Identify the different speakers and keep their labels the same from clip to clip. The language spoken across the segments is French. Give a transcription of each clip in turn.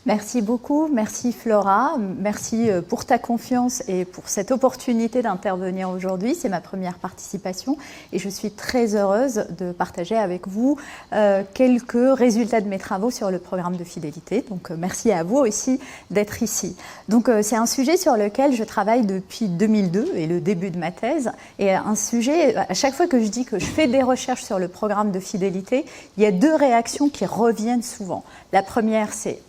Speaker 1: Merci beaucoup, merci Flora, merci pour ta confiance et pour cette opportunité d'intervenir aujourd'hui. C'est ma première participation et je suis très heureuse de partager avec vous quelques résultats de mes travaux sur le programme de fidélité. Donc merci à vous aussi d'être ici. Donc c'est un sujet sur lequel je travaille depuis 2002 et le début de ma thèse. Et un sujet, à chaque fois que je dis que je fais des recherches sur le programme de fidélité, il y a deux réactions qui reviennent souvent. La première, c'est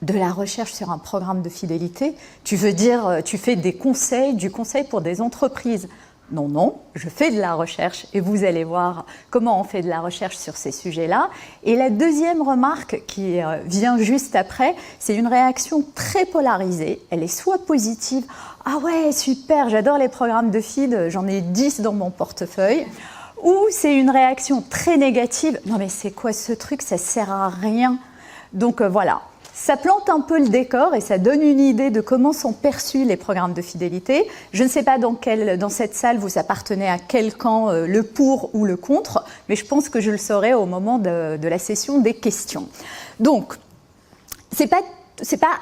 Speaker 1: de la recherche sur un programme de fidélité. Tu veux dire, tu fais du conseil pour des entreprises. Non, non, je fais de la recherche et vous allez voir comment on fait de la recherche sur ces sujets-là. Et la deuxième remarque qui vient juste après, c'est une réaction très polarisée. Elle est soit positive, « Ah ouais, super, j'adore les programmes de feed, j'en ai 10 dans mon portefeuille », ou c'est une réaction très négative, « Non mais c'est quoi ce truc, ça sert à rien ». Donc voilà. Ça plante un peu le décor et ça donne une idée de comment sont perçus les programmes de fidélité. Je ne sais pas dans cette salle vous appartenez à quel camp, le pour ou le contre, mais je pense que je le saurai au moment de la session des questions. Donc, c'est pas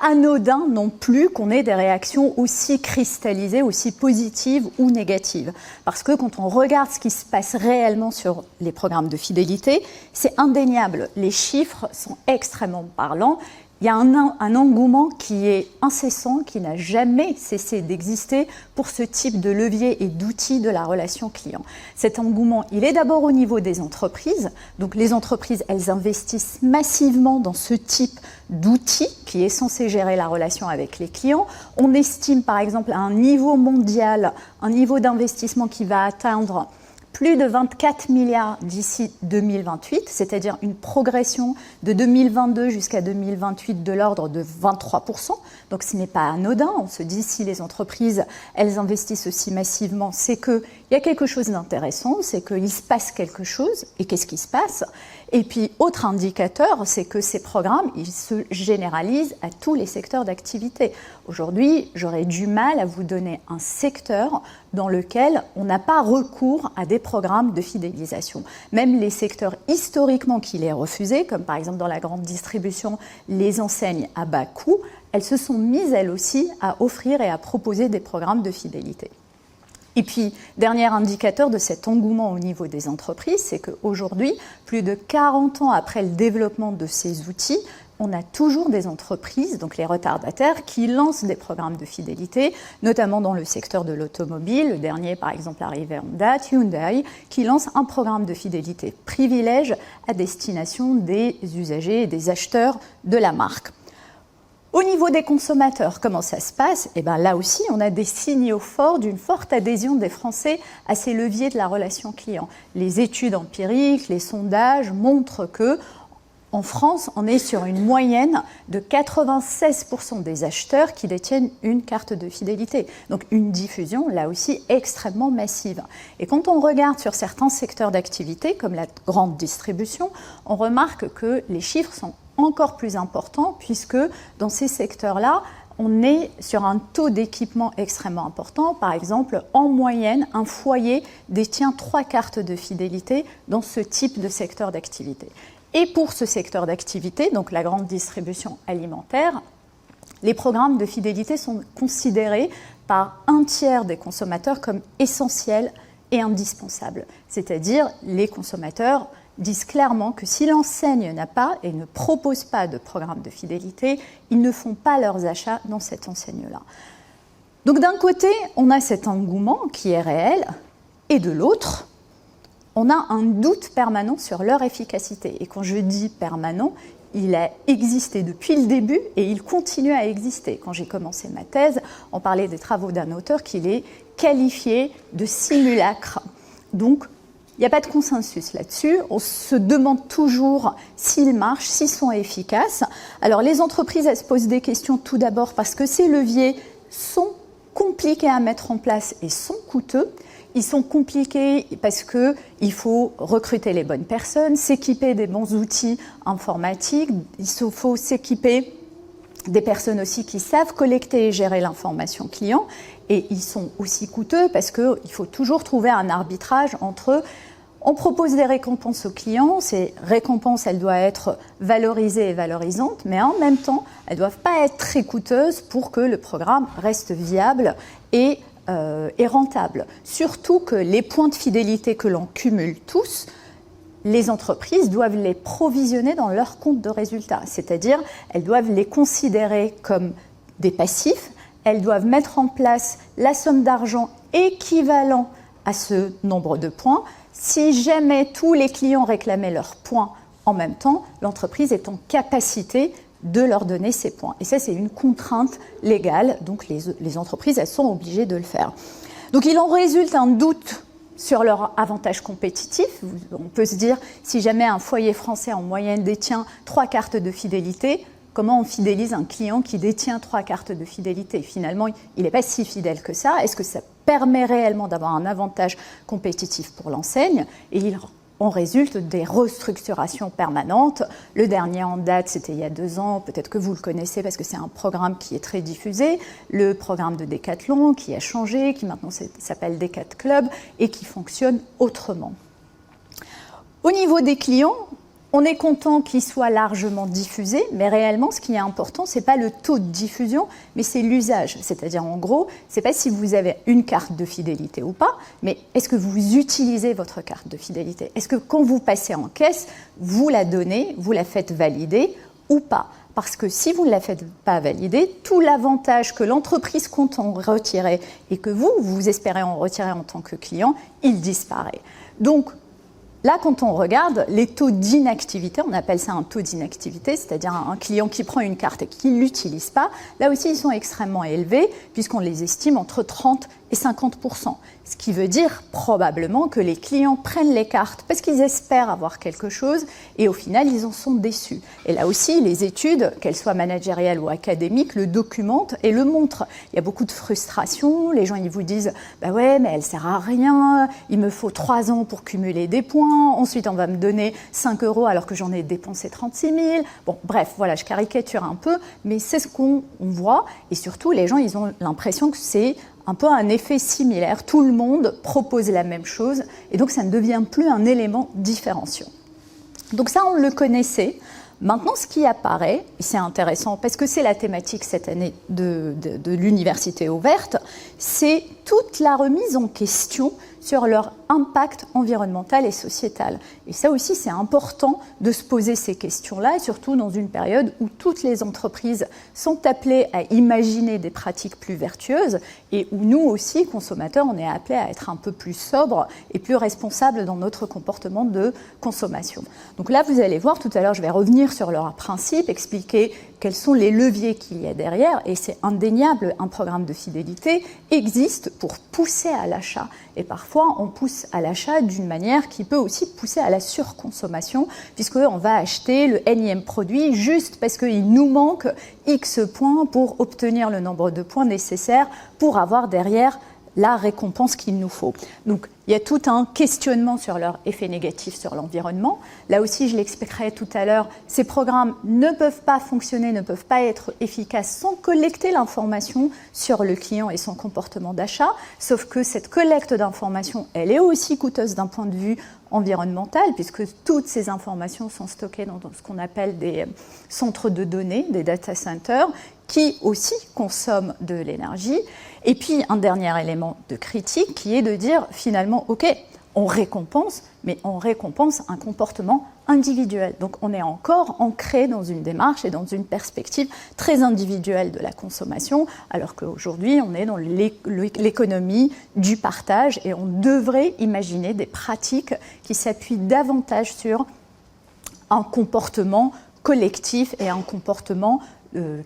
Speaker 1: anodin non plus qu'on ait des réactions aussi cristallisées, aussi positives ou négatives. Parce que quand on regarde ce qui se passe réellement sur les programmes de fidélité, c'est indéniable. Les chiffres sont extrêmement parlants. Il y a un engouement qui est incessant, qui n'a jamais cessé d'exister pour ce type de levier et d'outils de la relation client. Cet engouement, il est d'abord au niveau des entreprises. Donc les entreprises, elles investissent massivement dans ce type d'outils qui est censé gérer la relation avec les clients. On estime par exemple à un niveau mondial, un niveau d'investissement qui va atteindre plus de 24 milliards d'ici 2028, c'est-à-dire une progression de 2022 jusqu'à 2028 de l'ordre de 23%. Donc ce n'est pas anodin. On se dit si les entreprises, elles investissent aussi massivement, c'est qu'il y a quelque chose d'intéressant, c'est qu'il se passe quelque chose. Et qu'est-ce qui se passe? Et puis, autre indicateur, c'est que ces programmes, ils se généralisent à tous les secteurs d'activité. Aujourd'hui, j'aurais du mal à vous donner un secteur dans lequel on n'a pas recours à des programmes de fidélisation. Même les secteurs historiquement qui les refusaient, comme par exemple dans la grande distribution, les enseignes à bas coût, elles se sont mises elles aussi à offrir et à proposer des programmes de fidélité. Et puis, dernier indicateur de cet engouement au niveau des entreprises, c'est qu'aujourd'hui, plus de 40 ans après le développement de ces outils, on a toujours des entreprises, donc les retardataires, qui lancent des programmes de fidélité, notamment dans le secteur de l'automobile. Le dernier, par exemple, arrivé en date, Hyundai, qui lance un programme de fidélité privilège à destination des usagers et des acheteurs de la marque. Au niveau des consommateurs, comment ça se passe? Eh bien, là aussi, on a des signaux forts d'une forte adhésion des Français à ces leviers de la relation client. Les études empiriques, les sondages montrent que en France, on est sur une moyenne de 96% des acheteurs qui détiennent une carte de fidélité. Donc une diffusion, là aussi, extrêmement massive. Et quand on regarde sur certains secteurs d'activité, comme la grande distribution, on remarque que les chiffres sont encore plus importants, puisque dans ces secteurs-là, on est sur un taux d'équipement extrêmement important. Par exemple, en moyenne, un foyer détient 3 cartes de fidélité dans ce type de secteur d'activité. Et pour ce secteur d'activité, donc la grande distribution alimentaire, les programmes de fidélité sont considérés par un tiers des consommateurs comme essentiels et indispensables. C'est-à-dire, les consommateurs disent clairement que si l'enseigne n'a pas et ne propose pas de programme de fidélité, ils ne font pas leurs achats dans cette enseigne-là. Donc d'un côté, on a cet engouement qui est réel, et de l'autre, on a un doute permanent sur leur efficacité. Et quand je dis permanent, il a existé depuis le début et il continue à exister. Quand j'ai commencé ma thèse, on parlait des travaux d'un auteur qui les qualifiait de simulacre. Donc, il n'y a pas de consensus là-dessus. On se demande toujours s'ils marchent, s'ils sont efficaces. Alors, les entreprises, elles se posent des questions tout d'abord parce que ces leviers sont compliqués à mettre en place et sont coûteux. Ils sont compliqués parce qu'il faut recruter les bonnes personnes, s'équiper des bons outils informatiques, il faut s'équiper des personnes aussi qui savent collecter et gérer l'information client, et ils sont aussi coûteux parce qu'il faut toujours trouver un arbitrage entre On propose des récompenses aux clients. Ces récompenses, elles doivent être valorisées et valorisantes, mais en même temps, elles ne doivent pas être très coûteuses pour que le programme reste viable et rentable. Surtout que les points de fidélité que l'on cumule tous, les entreprises doivent les provisionner dans leur compte de résultats. C'est-à-dire, elles doivent les considérer comme des passifs. Elles doivent mettre en place la somme d'argent équivalent à ce nombre de points. Si jamais tous les clients réclamaient leurs points en même temps, l'entreprise est en capacité de leur donner ces points. Et ça, c'est une contrainte légale, donc les entreprises, elles sont obligées de le faire. Donc il en résulte un doute sur leur avantage compétitif. On peut se dire, si jamais un foyer français en moyenne détient 3 cartes de fidélité, comment on fidélise un client qui détient 3 cartes de fidélité? Finalement, il n'est pas si fidèle que ça. Est-ce que ça permet réellement d'avoir un avantage compétitif pour l'enseigne? Et il en résulte des restructurations permanentes. Le dernier en date, c'était il y a 2 ans, peut-être que vous le connaissez parce que c'est un programme qui est très diffusé, le programme de Decathlon qui a changé, qui maintenant s'appelle Decat Club et qui fonctionne autrement. Au niveau des clients, on est content qu'il soit largement diffusé, mais réellement, ce qui est important, ce n'est pas le taux de diffusion, mais c'est l'usage. C'est-à-dire, en gros, ce n'est pas si vous avez une carte de fidélité ou pas, mais est-ce que vous utilisez votre carte de fidélité? Est-ce que quand vous passez en caisse, vous la donnez, vous la faites valider ou pas? Parce que si vous ne la faites pas valider, tout l'avantage que l'entreprise compte en retirer et que vous espérez en retirer en tant que client, il disparaît. Donc, là, quand on regarde les taux d'inactivité, on appelle ça un taux d'inactivité, c'est-à-dire un client qui prend une carte et qui ne l'utilise pas, là aussi, ils sont extrêmement élevés puisqu'on les estime entre 30 et 50%. Ce qui veut dire probablement que les clients prennent les cartes parce qu'ils espèrent avoir quelque chose et au final, ils en sont déçus. Et là aussi, les études, qu'elles soient managériales ou académiques, le documentent et le montrent. Il y a beaucoup de frustration, les gens ils vous disent « bah ouais, mais elle sert à rien, il me faut 3 ans pour cumuler des points, ensuite on va me donner 5 € alors que j'en ai dépensé 36 000 ». Bon, bref, voilà, je caricature un peu, mais c'est ce qu'on voit et surtout, les gens, ils ont l'impression que c'est un peu un effet similaire. Tout le monde propose la même chose et donc ça ne devient plus un élément différenciant. Donc ça, on le connaissait. Maintenant, ce qui apparaît, et c'est intéressant parce que c'est la thématique cette année de l'université ouverte, c'est toute la remise en question sur leur impact environnemental et sociétal. Et ça aussi, c'est important de se poser ces questions-là, et surtout dans une période où toutes les entreprises sont appelées à imaginer des pratiques plus vertueuses et où nous aussi, consommateurs, on est appelés à être un peu plus sobres et plus responsables dans notre comportement de consommation. Donc là, vous allez voir, tout à l'heure, je vais revenir sur leur principe, expliquer quels sont les leviers qu'il y a derrière, et c'est indéniable, un programme de fidélité existe pour pousser à l'achat. Et parfois, on pousse à l'achat d'une manière qui peut aussi pousser à la surconsommation, puisqu'on va acheter le énième produit juste parce qu'il nous manque X points pour obtenir le nombre de points nécessaires pour avoir derrière la récompense qu'il nous faut. Donc, il y a tout un questionnement sur leur effet négatif sur l'environnement. Là aussi, je l'expliquerai tout à l'heure, ces programmes ne peuvent pas fonctionner, ne peuvent pas être efficaces sans collecter l'information sur le client et son comportement d'achat, sauf que cette collecte d'informations, elle est aussi coûteuse d'un point de vue environnemental, puisque toutes ces informations sont stockées dans ce qu'on appelle des centres de données, des data centers, qui aussi consomment de l'énergie. Et puis, un dernier élément de critique qui est de dire, finalement, OK, on récompense, mais on récompense un comportement individuel. Donc, on est encore ancré dans une démarche et dans une perspective très individuelle de la consommation, alors qu'aujourd'hui, on est dans l'économie du partage et on devrait imaginer des pratiques qui s'appuient davantage sur un comportement collectif et un comportement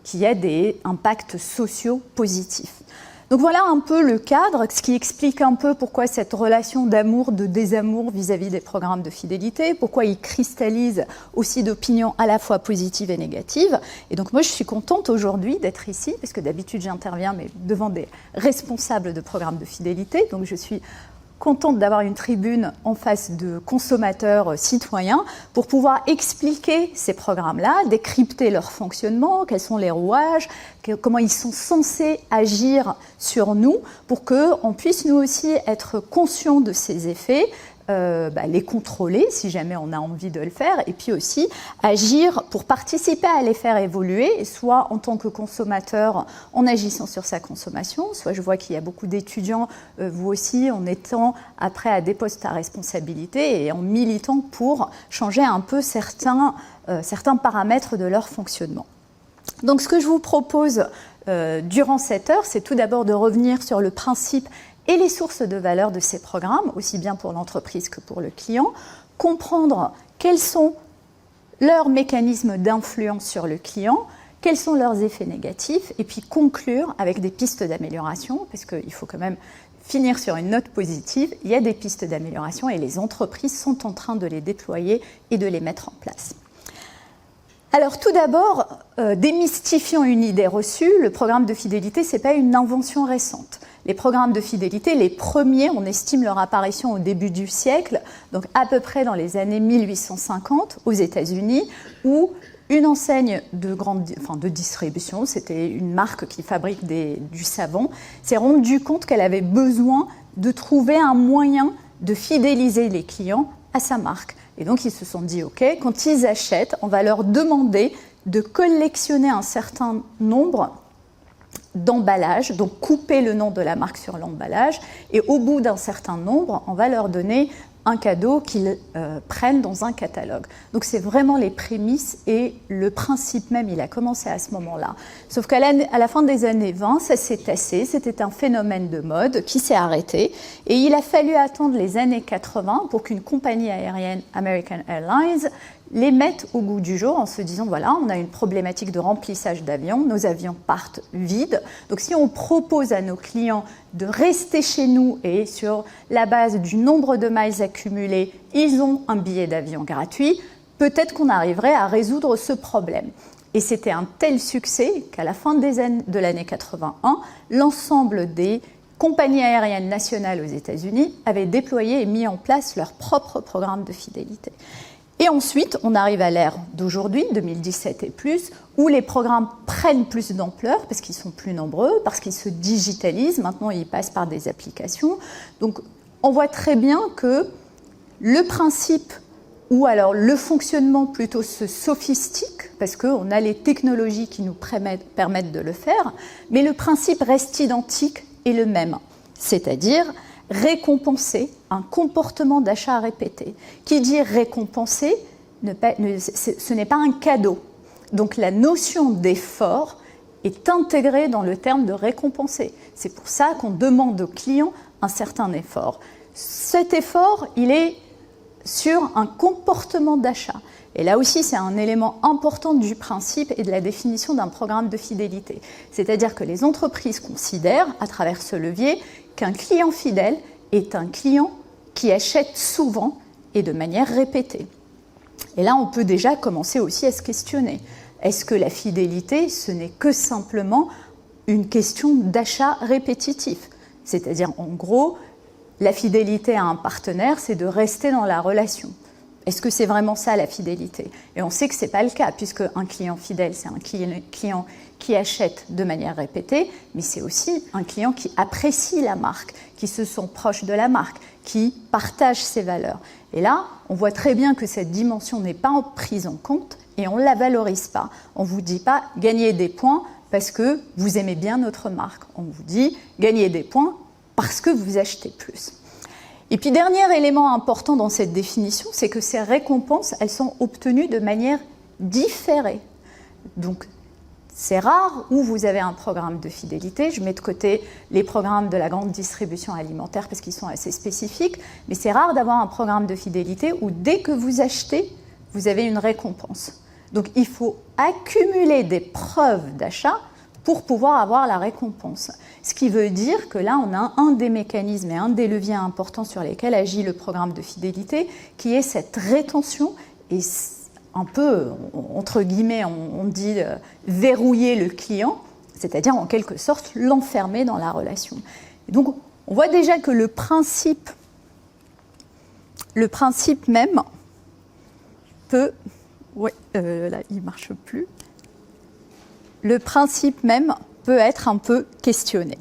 Speaker 1: qui a des impacts sociaux positifs. Donc voilà un peu le cadre, ce qui explique un peu pourquoi cette relation d'amour, de désamour vis-à-vis des programmes de fidélité, pourquoi ils cristallisent aussi d'opinions à la fois positives et négatives. Et donc moi je suis contente aujourd'hui d'être ici, parce que d'habitude j'interviens mais devant des responsables de programmes de fidélité, donc je suis contente d'avoir une tribune en face de consommateurs citoyens pour pouvoir expliquer ces programmes-là, décrypter leur fonctionnement, quels sont les rouages, comment ils sont censés agir sur nous pour qu'on puisse nous aussi être conscients de ces effets, les contrôler si jamais on a envie de le faire, et puis aussi agir pour participer à les faire évoluer, soit en tant que consommateur en agissant sur sa consommation, soit je vois qu'il y a beaucoup d'étudiants, vous aussi, en étant après à des postes à responsabilité et en militant pour changer un peu certains paramètres de leur fonctionnement. Donc ce que je vous propose durant cette heure, c'est tout d'abord de revenir sur le principe et les sources de valeur de ces programmes, aussi bien pour l'entreprise que pour le client, comprendre quels sont leurs mécanismes d'influence sur le client, quels sont leurs effets négatifs, et puis conclure avec des pistes d'amélioration, parce qu'il faut quand même finir sur une note positive. Il y a des pistes d'amélioration et les entreprises sont en train de les déployer et de les mettre en place. Alors tout d'abord, démystifions une idée reçue, le programme de fidélité, ce n'est pas une invention récente. Les programmes de fidélité, les premiers, on estime leur apparition au début du siècle, donc à peu près dans les années 1850 aux États-Unis, où une enseigne de distribution, c'était une marque qui fabrique du savon, s'est rendue compte qu'elle avait besoin de trouver un moyen de fidéliser les clients à sa marque. Et donc ils se sont dit, OK, quand ils achètent, on va leur demander de collectionner un certain nombre d'emballage, donc couper le nom de la marque sur l'emballage, et au bout d'un certain nombre, on va leur donner un cadeau qu'ils prennent dans un catalogue. Donc c'est vraiment les prémices et le principe même, il a commencé à ce moment-là. Sauf qu'à la fin des années 20, ça s'est tassé, c'était un phénomène de mode qui s'est arrêté, et il a fallu attendre les années 80 pour qu'une compagnie aérienne, American Airlines, les mettent au goût du jour en se disant, voilà, on a une problématique de remplissage d'avions, nos avions partent vides. Donc si on propose à nos clients de rester chez nous et sur la base du nombre de miles accumulés, ils ont un billet d'avion gratuit, peut-être qu'on arriverait à résoudre ce problème. Et c'était un tel succès qu'à la fin de l'année 81, l'ensemble des compagnies aériennes nationales aux États-Unis avaient déployé et mis en place leur propre programme de fidélité. Et ensuite, on arrive à l'ère d'aujourd'hui, 2017 et plus, où les programmes prennent plus d'ampleur parce qu'ils sont plus nombreux, parce qu'ils se digitalisent. Maintenant, ils passent par des applications. Donc, on voit très bien que le principe ou alors le fonctionnement plutôt se sophistique, parce qu'on a les technologies qui nous permettent de le faire, mais le principe reste identique et le même. C'est-à-dire récompenser un comportement d'achat répété. Qui dit récompenser, ce n'est pas un cadeau. Donc la notion d'effort est intégrée dans le terme de récompenser. C'est pour ça qu'on demande au client un certain effort. Cet effort, il est sur un comportement d'achat. Et là aussi, c'est un élément important du principe et de la définition d'un programme de fidélité. C'est-à-dire que les entreprises considèrent, à travers ce levier, qu'un client fidèle est un client qui achète souvent et de manière répétée. Et là, on peut déjà commencer aussi à se questionner. Est-ce que la fidélité, ce n'est que simplement une question d'achat répétitif? C'est-à-dire, en gros, la fidélité à un partenaire, c'est de rester dans la relation. Est-ce que c'est vraiment ça la fidélité? Et on sait que ce n'est pas le cas, puisque un client fidèle, c'est un client qui achète de manière répétée, mais c'est aussi un client qui apprécie la marque, qui se sent proche de la marque, qui partage ses valeurs. Et là, on voit très bien que cette dimension n'est pas prise en compte et on ne la valorise pas. On ne vous dit pas « gagnez des points parce que vous aimez bien notre marque ». On vous dit « gagnez des points parce que vous achetez plus ». Et puis, dernier élément important dans cette définition, c'est que ces récompenses, elles sont obtenues de manière différée. Donc, c'est rare où vous avez un programme de fidélité. Je mets de côté les programmes de la grande distribution alimentaire parce qu'ils sont assez spécifiques, mais c'est rare d'avoir un programme de fidélité où dès que vous achetez, vous avez une récompense. Donc, il faut accumuler des preuves d'achat pour pouvoir avoir la récompense. Ce qui veut dire que là, on a un des mécanismes et un des leviers importants sur lesquels agit le programme de fidélité, qui est cette rétention et un peu, entre guillemets, on dit verrouiller le client, c'est-à-dire en quelque sorte l'enfermer dans la relation. Et donc, on voit déjà que le principe même peut... Oui, là, il ne marche plus. Le principe même peut être un peu questionné.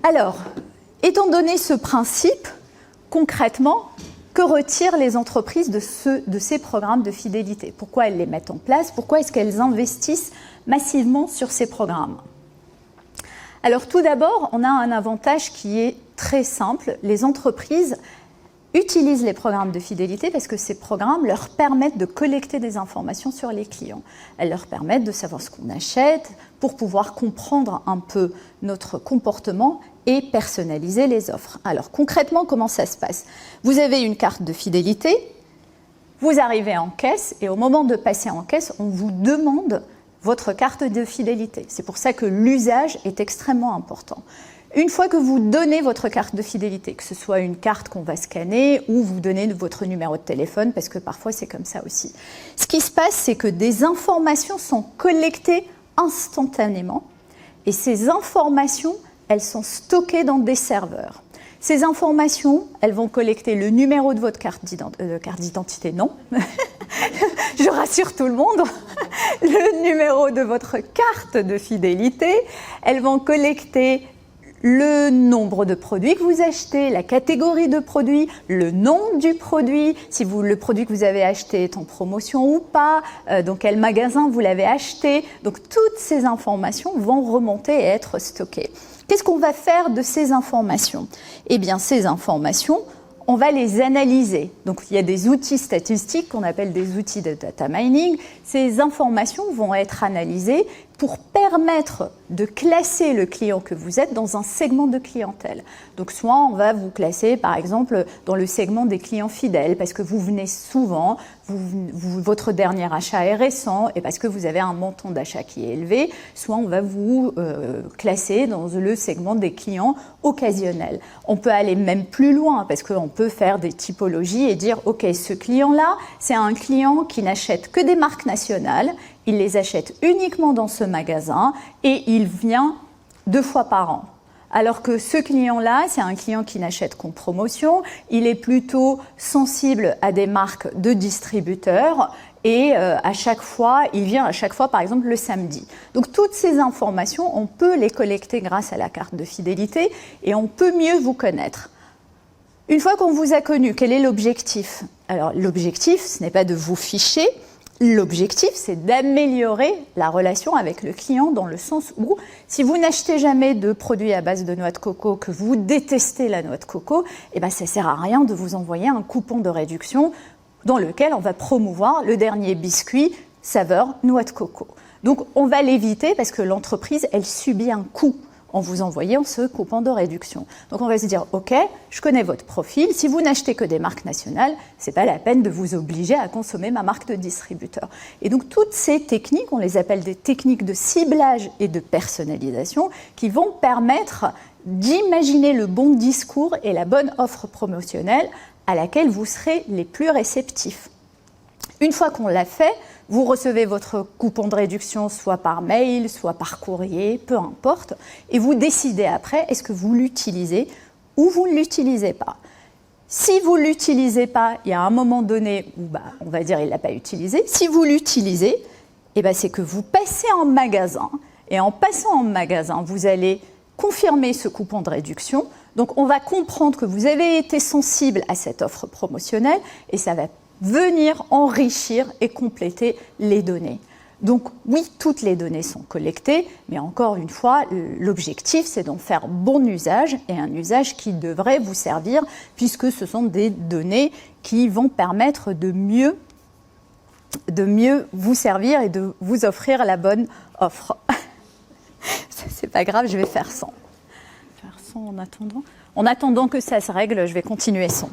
Speaker 1: Alors, étant donné ce principe, concrètement, que retirent les entreprises de ces programmes de fidélité? Pourquoi elles les mettent en place? Pourquoi est-ce qu'elles investissent massivement sur ces programmes? Alors tout d'abord, on a un avantage qui est très simple. Les entreprises utilisent les programmes de fidélité parce que ces programmes leur permettent de collecter des informations sur les clients. Elles leur permettent de savoir ce qu'on achète pour pouvoir comprendre un peu notre comportement et personnaliser les offres. Alors concrètement, comment ça se passe? Vous avez une carte de fidélité, vous arrivez en caisse et au moment de passer en caisse, on vous demande votre carte de fidélité. C'est pour ça que l'usage est extrêmement important. Une fois que vous donnez votre carte de fidélité, que ce soit une carte qu'on va scanner ou vous donnez votre numéro de téléphone, parce que parfois c'est comme ça aussi. Ce qui se passe, c'est que des informations sont collectées instantanément et ces informations, elles sont stockées dans des serveurs. Ces informations, elles vont collecter le numéro de votre carte d'identité, non. Je rassure tout le monde. Le numéro de votre carte de fidélité, elles vont collecter le nombre de produits que vous achetez, la catégorie de produits, le nom du produit, si le produit que vous avez acheté est en promotion ou pas, dans quel magasin vous l'avez acheté. Donc toutes ces informations vont remonter et être stockées. Qu'est-ce qu'on va faire de ces informations? Eh bien, ces informations, on va les analyser. Donc, il y a des outils statistiques qu'on appelle des outils de data mining. Ces informations vont être analysées pour permettre de classer le client que vous êtes dans un segment de clientèle. Donc, soit on va vous classer, par exemple, dans le segment des clients fidèles, parce que vous venez souvent, votre dernier achat est récent et parce que vous avez un montant d'achat qui est élevé, soit on va vous classer dans le segment des clients occasionnels. On peut aller même plus loin, parce qu'on peut faire des typologies et dire, OK, ce client-là, c'est un client qui n'achète que des marques nationales, il les achète uniquement dans ce magasin et il vient 2 fois par an. Alors que ce client-là, c'est un client qui n'achète qu'en promotion, il est plutôt sensible à des marques de distributeurs et à chaque fois, il vient à chaque fois, par exemple, le samedi. Donc toutes ces informations, on peut les collecter grâce à la carte de fidélité et on peut mieux vous connaître. Une fois qu'on vous a connu, quel est l'objectif? Alors l'objectif, ce n'est pas de vous ficher. L'objectif, c'est d'améliorer la relation avec le client dans le sens où, si vous n'achetez jamais de produits à base de noix de coco, que vous détestez la noix de coco, eh ben, ça ne sert à rien de vous envoyer un coupon de réduction dans lequel on va promouvoir le dernier biscuit saveur noix de coco. Donc, on va l'éviter parce que l'entreprise, elle subit un coût en vous envoyant ce coupon de réduction. Donc on va se dire, OK, je connais votre profil, si vous n'achetez que des marques nationales, ce n'est pas la peine de vous obliger à consommer ma marque de distributeur. Et donc toutes ces techniques, on les appelle des techniques de ciblage et de personnalisation, qui vont permettre d'imaginer le bon discours et la bonne offre promotionnelle à laquelle vous serez les plus réceptifs. Une fois qu'on l'a fait, vous recevez votre coupon de réduction soit par mail, soit par courrier, peu importe, et vous décidez après, est-ce que vous l'utilisez ou vous ne l'utilisez pas. Si vous ne l'utilisez pas, il y a un moment donné où on va dire qu'il ne l'a pas utilisé. Si vous l'utilisez, c'est que vous passez en magasin, et en passant en magasin, vous allez confirmer ce coupon de réduction. Donc on va comprendre que vous avez été sensible à cette offre promotionnelle, et ça va venir enrichir et compléter les données. Donc oui, toutes les données sont collectées, mais encore une fois, l'objectif, c'est d'en faire bon usage et un usage qui devrait vous servir puisque ce sont des données qui vont permettre de mieux vous servir et de vous offrir la bonne offre. C'est pas grave, je vais faire sans. Faire sans en attendant. En attendant que ça se règle, je vais continuer sans.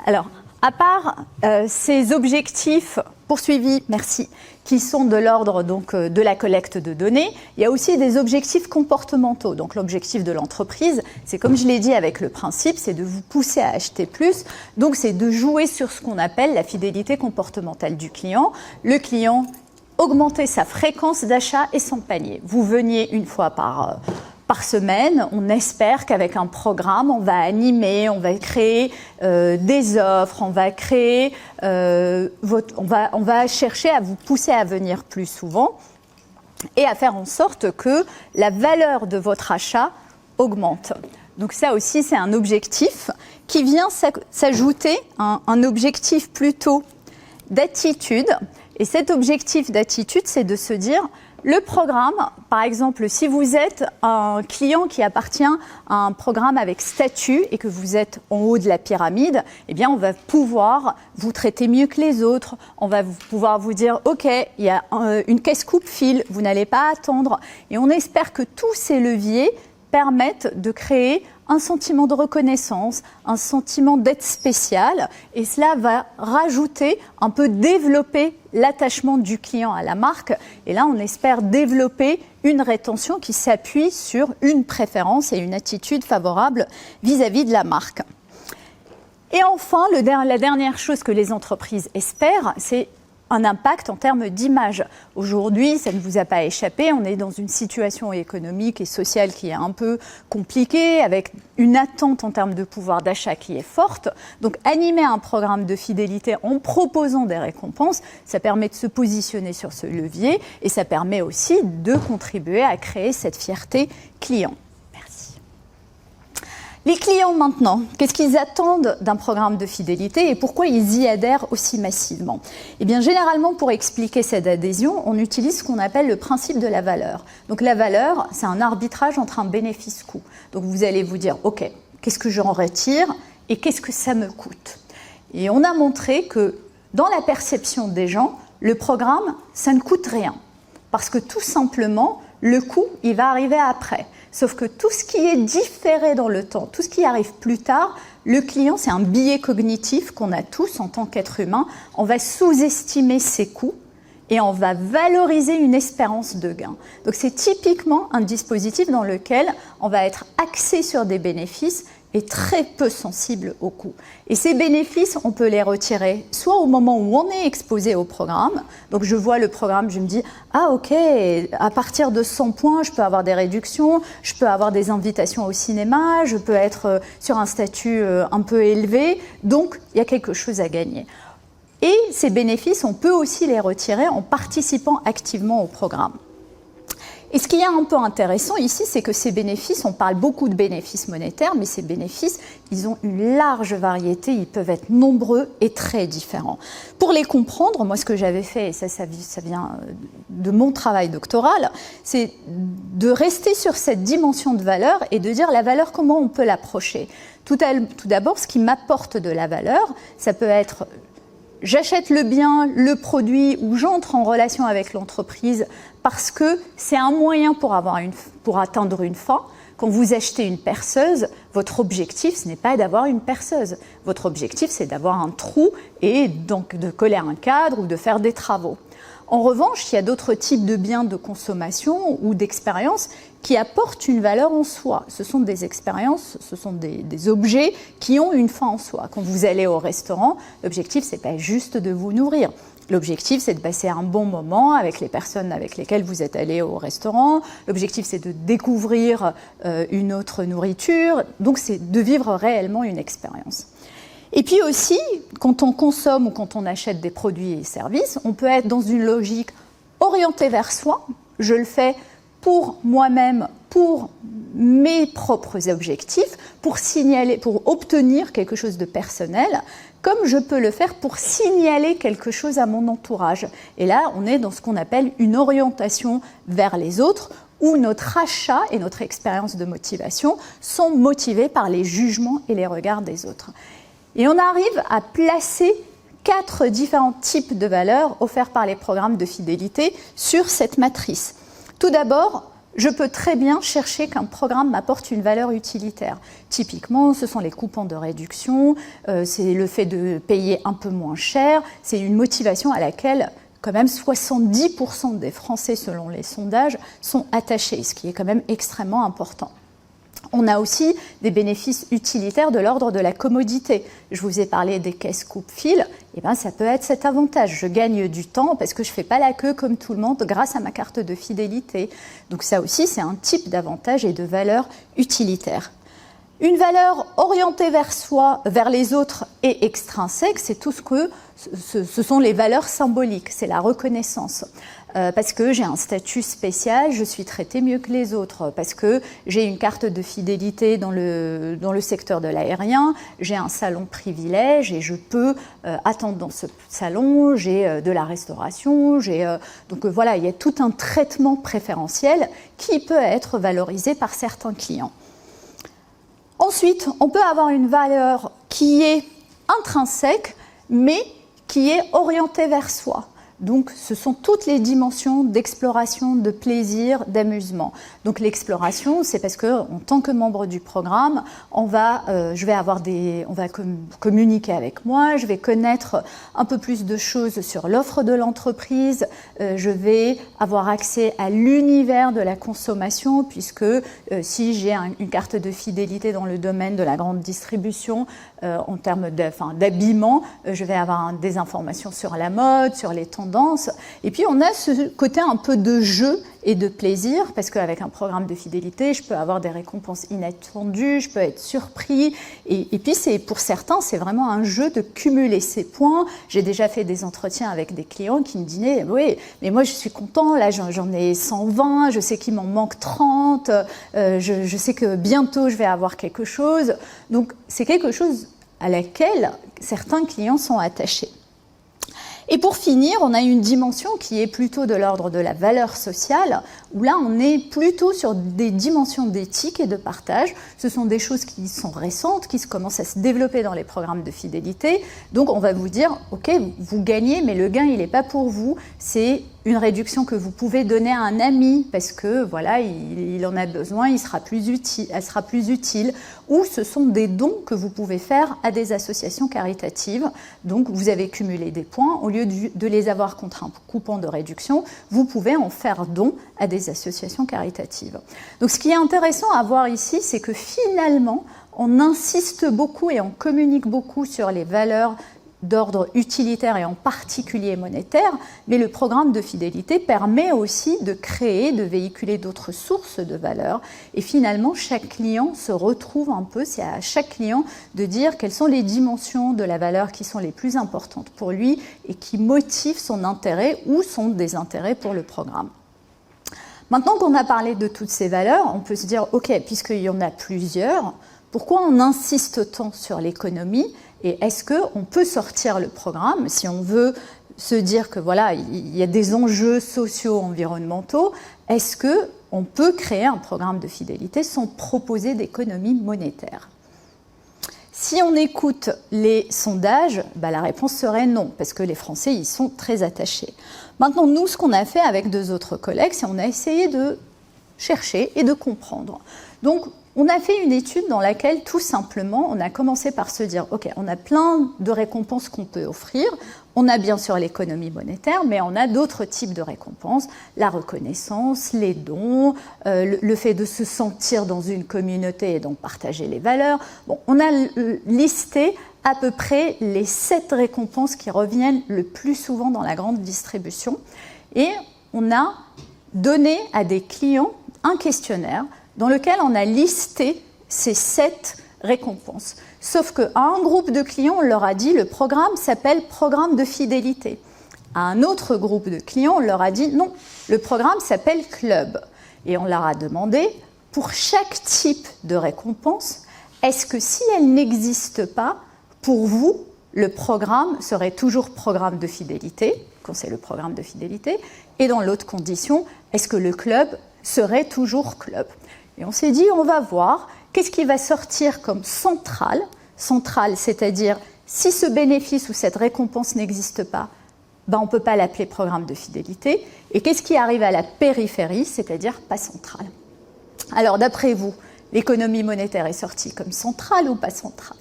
Speaker 1: Alors, à part ces objectifs poursuivis, merci, qui sont de l'ordre de la collecte de données, il y a aussi des objectifs comportementaux. Donc l'objectif de l'entreprise, c'est comme je l'ai dit avec le principe, c'est de vous pousser à acheter plus. Donc c'est de jouer sur ce qu'on appelle la fidélité comportementale du client. Le client, augmenter sa fréquence d'achat et son panier. Vous veniez une fois par semaine, on espère qu'avec un programme, on va animer, on va créer des offres, on va créer, on va chercher à vous pousser à venir plus souvent et à faire en sorte que la valeur de votre achat augmente. Donc ça aussi, c'est un objectif qui vient s'ajouter à un objectif plutôt d'attitude. Et cet objectif d'attitude, c'est de se dire, le programme, par exemple, si vous êtes un client qui appartient à un programme avec statut et que vous êtes en haut de la pyramide, eh bien, on va pouvoir vous traiter mieux que les autres. On va pouvoir vous dire, OK, il y a une caisse coupe-fil, vous n'allez pas attendre. Et on espère que tous ces leviers permettent de créer un sentiment de reconnaissance, un sentiment d'aide spéciale, et cela va rajouter, un peu développer l'attachement du client à la marque. Et là, on espère développer une rétention qui s'appuie sur une préférence et une attitude favorable vis-à-vis de la marque. Et enfin, la dernière chose que les entreprises espèrent, c'est un impact en termes d'image. Aujourd'hui, ça ne vous a pas échappé, on est dans une situation économique et sociale qui est un peu compliquée, avec une attente en termes de pouvoir d'achat qui est forte. Donc, animer un programme de fidélité en proposant des récompenses, ça permet de se positionner sur ce levier et ça permet aussi de contribuer à créer cette fierté client. Les clients maintenant, qu'est-ce qu'ils attendent d'un programme de fidélité et pourquoi ils y adhèrent aussi massivement? Eh bien, généralement, pour expliquer cette adhésion, on utilise ce qu'on appelle le principe de la valeur. Donc la valeur, c'est un arbitrage entre un bénéfice-coût. Donc vous allez vous dire, OK, qu'est-ce que j'en retire et qu'est-ce que ça me coûte? Et on a montré que dans la perception des gens, le programme, ça ne coûte rien. Parce que tout simplement, le coût, il va arriver après. Sauf que tout ce qui est différé dans le temps, tout ce qui arrive plus tard, le client, c'est un biais cognitif qu'on a tous en tant qu'être humain. On va sous-estimer ses coûts et on va valoriser une espérance de gain. Donc c'est typiquement un dispositif dans lequel on va être axé sur des bénéfices et très peu sensible aux coûts. Et ces bénéfices, on peut les retirer soit au moment où on est exposé au programme. Donc je vois le programme, je me dis « Ah ok, à partir de 100 points, je peux avoir des réductions, je peux avoir des invitations au cinéma, je peux être sur un statut un peu élevé. Donc il y a quelque chose à gagner. » Et ces bénéfices, on peut aussi les retirer en participant activement au programme. Et ce qui est un peu intéressant ici, c'est que ces bénéfices, on parle beaucoup de bénéfices monétaires, mais ces bénéfices, ils ont une large variété, ils peuvent être nombreux et très différents. Pour les comprendre, moi ce que j'avais fait, et ça vient de mon travail doctoral, c'est de rester sur cette dimension de valeur et de dire la valeur, comment on peut l'approcher. Tout d'abord, ce qui m'apporte de la valeur, ça peut être j'achète le bien, le produit, ou j'entre en relation avec l'entreprise parce que c'est un moyen pour atteindre une fin. Quand vous achetez une perceuse, votre objectif, ce n'est pas d'avoir une perceuse. Votre objectif, c'est d'avoir un trou et donc de coller un cadre ou de faire des travaux. En revanche, il y a d'autres types de biens de consommation ou d'expériences qui apportent une valeur en soi. Ce sont des expériences, ce sont des objets qui ont une fin en soi. Quand vous allez au restaurant, l'objectif, ce n'est pas juste de vous nourrir. L'objectif, c'est de passer un bon moment avec les personnes avec lesquelles vous êtes allé au restaurant. L'objectif, c'est de découvrir une autre nourriture. Donc, c'est de vivre réellement une expérience. Et puis aussi, quand on consomme ou quand on achète des produits et services, on peut être dans une logique orientée vers soi. Je le fais pour moi-même, pour mes propres objectifs, pour obtenir quelque chose de personnel, comme je peux le faire pour signaler quelque chose à mon entourage. Et là, on est dans ce qu'on appelle une orientation vers les autres, où notre achat et notre expérience de motivation sont motivés par les jugements et les regards des autres. Et on arrive à placer 4 différents types de valeurs offerts par les programmes de fidélité sur cette matrice. Tout d'abord, je peux très bien chercher qu'un programme m'apporte une valeur utilitaire. Typiquement, ce sont les coupons de réduction, c'est le fait de payer un peu moins cher, c'est une motivation à laquelle quand même 70% des Français, selon les sondages, sont attachés, ce qui est quand même extrêmement important. On a aussi des bénéfices utilitaires de l'ordre de la commodité. Je vous ai parlé des caisses coupe-fil, et bien ça peut être cet avantage. Je gagne du temps parce que je ne fais pas la queue comme tout le monde grâce à ma carte de fidélité. Donc ça aussi, c'est un type d'avantage et de valeur utilitaire. Une valeur orientée vers soi, vers les autres et extrinsèque, c'est tout ce sont les valeurs symboliques, c'est la reconnaissance. parce que j'ai un statut spécial, je suis traité mieux que les autres, parce que j'ai une carte de fidélité dans le secteur de l'aérien, j'ai un salon privilège et je peux attendre dans ce salon, j'ai de la restauration, donc voilà, il y a tout un traitement préférentiel qui peut être valorisé par certains clients. Ensuite, on peut avoir une valeur qui est intrinsèque, mais qui est orientée vers soi. Donc, ce sont toutes les dimensions d'exploration, de plaisir, d'amusement. Donc, l'exploration, c'est parce que, en tant que membre du programme, on va communiquer avec moi, je vais connaître un peu plus de choses sur l'offre de l'entreprise, je vais avoir accès à l'univers de la consommation, puisque si j'ai une carte de fidélité dans le domaine de la grande distribution, en termes d'habillement, je vais avoir des informations sur la mode, sur les tendances. Et puis on a ce côté un peu de jeu et de plaisir, parce qu'avec un programme de fidélité, je peux avoir des récompenses inattendues, je peux être surpris. Et puis pour certains, c'est vraiment un jeu de cumuler ces points. J'ai déjà fait des entretiens avec des clients qui me disaient « Oui, mais moi je suis content, là j'en ai 120, je sais qu'il m'en manque 30, je sais que bientôt je vais avoir quelque chose. » Donc c'est quelque chose à laquelle certains clients sont attachés. Et pour finir, on a une dimension qui est plutôt de l'ordre de la valeur sociale, où là on est plutôt sur des dimensions d'éthique et de partage. Ce sont des choses qui sont récentes, qui commencent à se développer dans les programmes de fidélité. Donc on va vous dire, ok, vous gagnez, mais le gain il n'est pas pour vous, c'est une réduction que vous pouvez donner à un ami parce que voilà, il en a besoin, elle sera plus utile. Ou ce sont des dons que vous pouvez faire à des associations caritatives. Donc vous avez cumulé des points, au lieu de les avoir contre un coupon de réduction, vous pouvez en faire don à des associations caritatives. Donc ce qui est intéressant à voir ici, c'est que finalement, on insiste beaucoup et on communique beaucoup sur les valeurs d'ordre utilitaire et en particulier monétaire, mais le programme de fidélité permet aussi de créer, de véhiculer d'autres sources de valeur. Et finalement, chaque client se retrouve un peu, c'est à chaque client de dire quelles sont les dimensions de la valeur qui sont les plus importantes pour lui et qui motivent son intérêt ou son désintérêt pour le programme. Maintenant qu'on a parlé de toutes ces valeurs, on peut se dire, ok, puisqu'il y en a plusieurs, pourquoi on insiste tant sur l'économie ? Et est-ce qu'on peut sortir le programme si on veut se dire que voilà, il y a des enjeux sociaux, environnementaux, est-ce qu'on peut créer un programme de fidélité sans proposer d'économie monétaire ? Si on écoute les sondages, la réponse serait non, parce que les Français y sont très attachés. Maintenant, nous, ce qu'on a fait avec deux autres collègues, c'est qu'on a essayé de chercher et de comprendre. Donc, on a fait une étude dans laquelle, tout simplement, on a commencé par se dire, ok, on a plein de récompenses qu'on peut offrir, on a bien sûr l'économie monétaire, mais on a d'autres types de récompenses, la reconnaissance, les dons, le fait de se sentir dans une communauté et donc partager les valeurs. Bon, on a listé à peu près les 7 récompenses qui reviennent le plus souvent dans la grande distribution, et on a donné à des clients un questionnaire dans lequel on a listé ces 7 récompenses. Sauf qu'à un groupe de clients, on leur a dit le programme s'appelle programme de fidélité. À un autre groupe de clients, on leur a dit non, le programme s'appelle club. Et on leur a demandé, pour chaque type de récompense, est-ce que si elle n'existe pas, pour vous, le programme serait toujours programme de fidélité, quand c'est le programme de fidélité, et dans l'autre condition, est-ce que le club serait toujours club ? Et on s'est dit, on va voir qu'est-ce qui va sortir comme central, c'est-à-dire si ce bénéfice ou cette récompense n'existe pas, on ne peut pas l'appeler programme de fidélité, et qu'est-ce qui arrive à la périphérie, c'est-à-dire pas central. Alors d'après vous, l'économie monétaire est sortie comme centrale ou pas centrale ?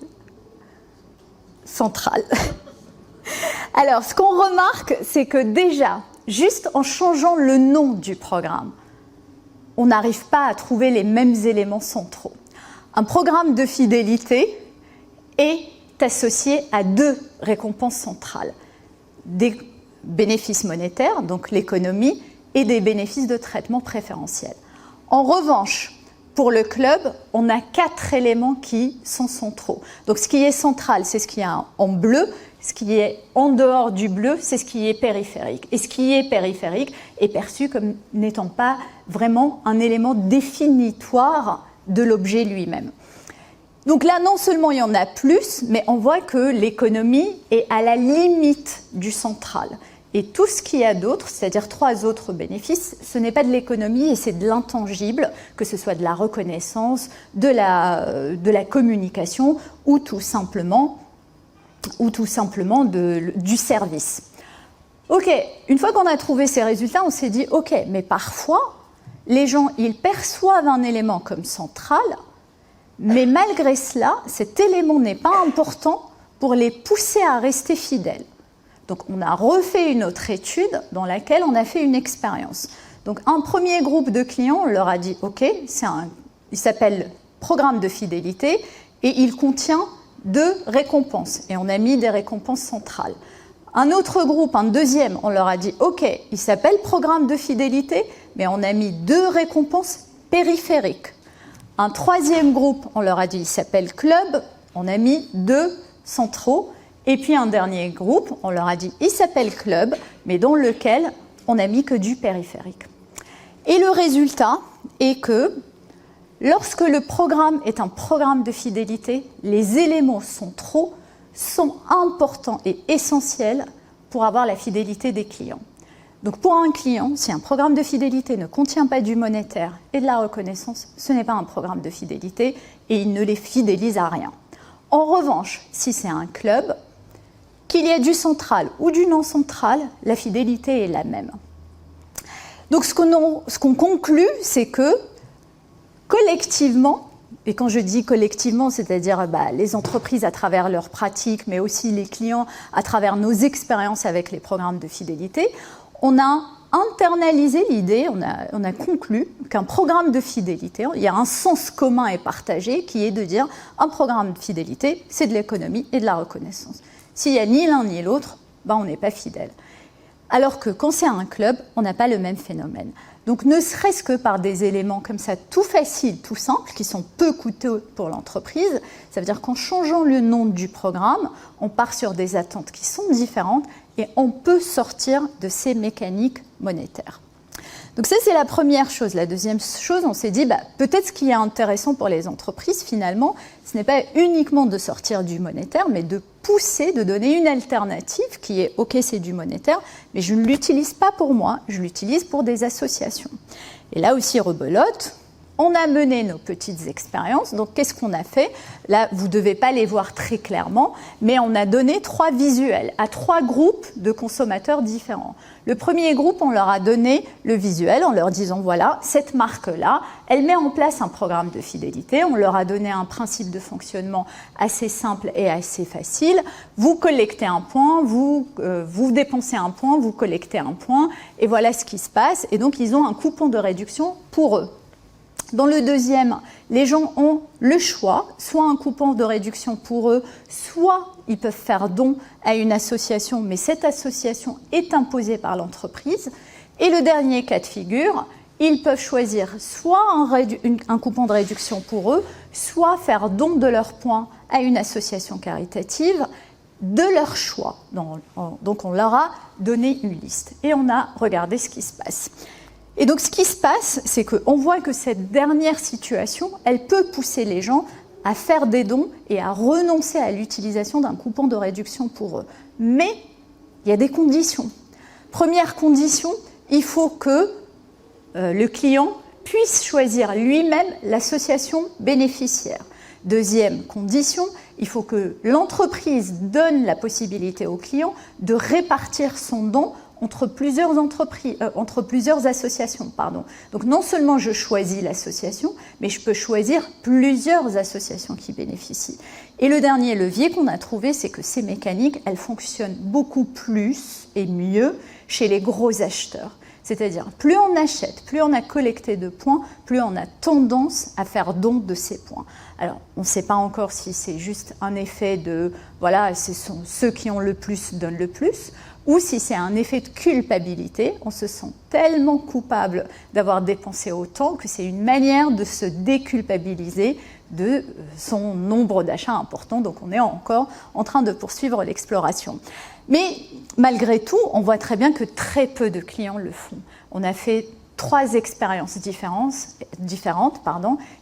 Speaker 1: Centrale. Alors ce qu'on remarque, c'est que déjà, juste en changeant le nom du programme, on n'arrive pas à trouver les mêmes éléments centraux. Un programme de fidélité est associé à 2 récompenses centrales. Des bénéfices monétaires, donc l'économie, et des bénéfices de traitement préférentiel. En revanche, pour le club, on a 4 éléments qui sont centraux. Donc ce qui est central, c'est ce qui est en bleu. Ce qui est en dehors du bleu, c'est ce qui est périphérique. Et ce qui est périphérique est perçu comme n'étant pas vraiment un élément définitoire de l'objet lui-même. Donc là, non seulement il y en a plus, mais on voit que l'économie est à la limite du central. Et tout ce qu'il y a d'autre, c'est-à-dire 3 autres bénéfices, ce n'est pas de l'économie et c'est de l'intangible, que ce soit de la reconnaissance, de la communication ou tout simplement du service. Ok, une fois qu'on a trouvé ces résultats, on s'est dit, ok, mais parfois, les gens, ils perçoivent un élément comme central, mais malgré cela, cet élément n'est pas important pour les pousser à rester fidèles. Donc, on a refait une autre étude dans laquelle on a fait une expérience. Donc, un premier groupe de clients, on leur a dit, ok, il s'appelle programme de fidélité et il contient 2 récompenses. Et on a mis des récompenses centrales. Un autre groupe, un deuxième, on leur a dit, ok, il s'appelle programme de fidélité, mais on a mis 2 récompenses périphériques. Un troisième groupe, on leur a dit, il s'appelle club, on a mis 2 centraux. Et puis un dernier groupe, on leur a dit, il s'appelle club, mais dans lequel on n'a mis que du périphérique. Et le résultat est que lorsque le programme est un programme de fidélité, les éléments centraux sont importants et essentiels pour avoir la fidélité des clients. Donc pour un client, si un programme de fidélité ne contient pas du monétaire et de la reconnaissance, ce n'est pas un programme de fidélité et il ne les fidélise à rien. En revanche, si c'est un club, qu'il y ait du central ou du non central, la fidélité est la même. Donc ce qu'on conclut, c'est que collectivement, et quand je dis collectivement, c'est-à-dire les entreprises à travers leurs pratiques, mais aussi les clients à travers nos expériences avec les programmes de fidélité, on a internalisé l'idée, on a conclu qu'un programme de fidélité, il y a un sens commun et partagé qui est de dire un programme de fidélité, c'est de l'économie et de la reconnaissance. S'il n'y a ni l'un ni l'autre, on n'est pas fidèle. Alors que quand c'est un club, on n'a pas le même phénomène. Donc ne serait-ce que par des éléments comme ça, tout faciles, tout simples, qui sont peu coûteux pour l'entreprise, ça veut dire qu'en changeant le nom du programme, on part sur des attentes qui sont différentes et on peut sortir de ces mécaniques monétaires. Donc ça, c'est la première chose. La deuxième chose, on s'est dit, peut-être ce qui est intéressant pour les entreprises, finalement, ce n'est pas uniquement de sortir du monétaire, mais de pousser, de donner une alternative qui est, ok, c'est du monétaire, mais je ne l'utilise pas pour moi, je l'utilise pour des associations. Et là aussi, rebelote, on a mené nos petites expériences. Donc, qu'est-ce qu'on a fait? Là, vous ne devez pas les voir très clairement, mais on a donné 3 visuels à 3 groupes de consommateurs différents. Le premier groupe, on leur a donné le visuel en leur disant, voilà, cette marque-là, elle met en place un programme de fidélité. On leur a donné un principe de fonctionnement assez simple et assez facile. Vous collectez un point, vous dépensez un point, vous collectez un point, et voilà ce qui se passe. Et donc, ils ont un coupon de réduction pour eux. Dans le deuxième, les gens ont le choix, soit un coupon de réduction pour eux, soit ils peuvent faire don à une association, mais cette association est imposée par l'entreprise. Et le dernier cas de figure, ils peuvent choisir soit un coupon de réduction pour eux, soit faire don de leurs points à une association caritative de leur choix. Donc on leur a donné une liste et on a regardé ce qui se passe. Et donc, ce qui se passe, c'est qu'on voit que cette dernière situation, elle peut pousser les gens à faire des dons et à renoncer à l'utilisation d'un coupon de réduction pour eux. Mais il y a des conditions. Première condition, il faut que le client puisse choisir lui-même l'association bénéficiaire. Deuxième condition, il faut que l'entreprise donne la possibilité au client de répartir son don entre plusieurs associations. Donc non seulement je choisis l'association, mais je peux choisir plusieurs associations qui bénéficient. Et le dernier levier qu'on a trouvé, c'est que ces mécaniques, elles fonctionnent beaucoup plus et mieux chez les gros acheteurs. C'est-à-dire, plus on achète, plus on a collecté de points, plus on a tendance à faire don de ces points. Alors, on ne sait pas encore si c'est juste un effet de, voilà, ce sont ceux qui ont le plus donnent le plus. ou si c'est un effet de culpabilité, on se sent tellement coupable d'avoir dépensé autant que c'est une manière de se déculpabiliser de son nombre d'achats important. Donc on est encore en train de poursuivre l'exploration. Mais malgré tout, on voit très bien que très peu de clients le font. On a fait 3 expériences différentes,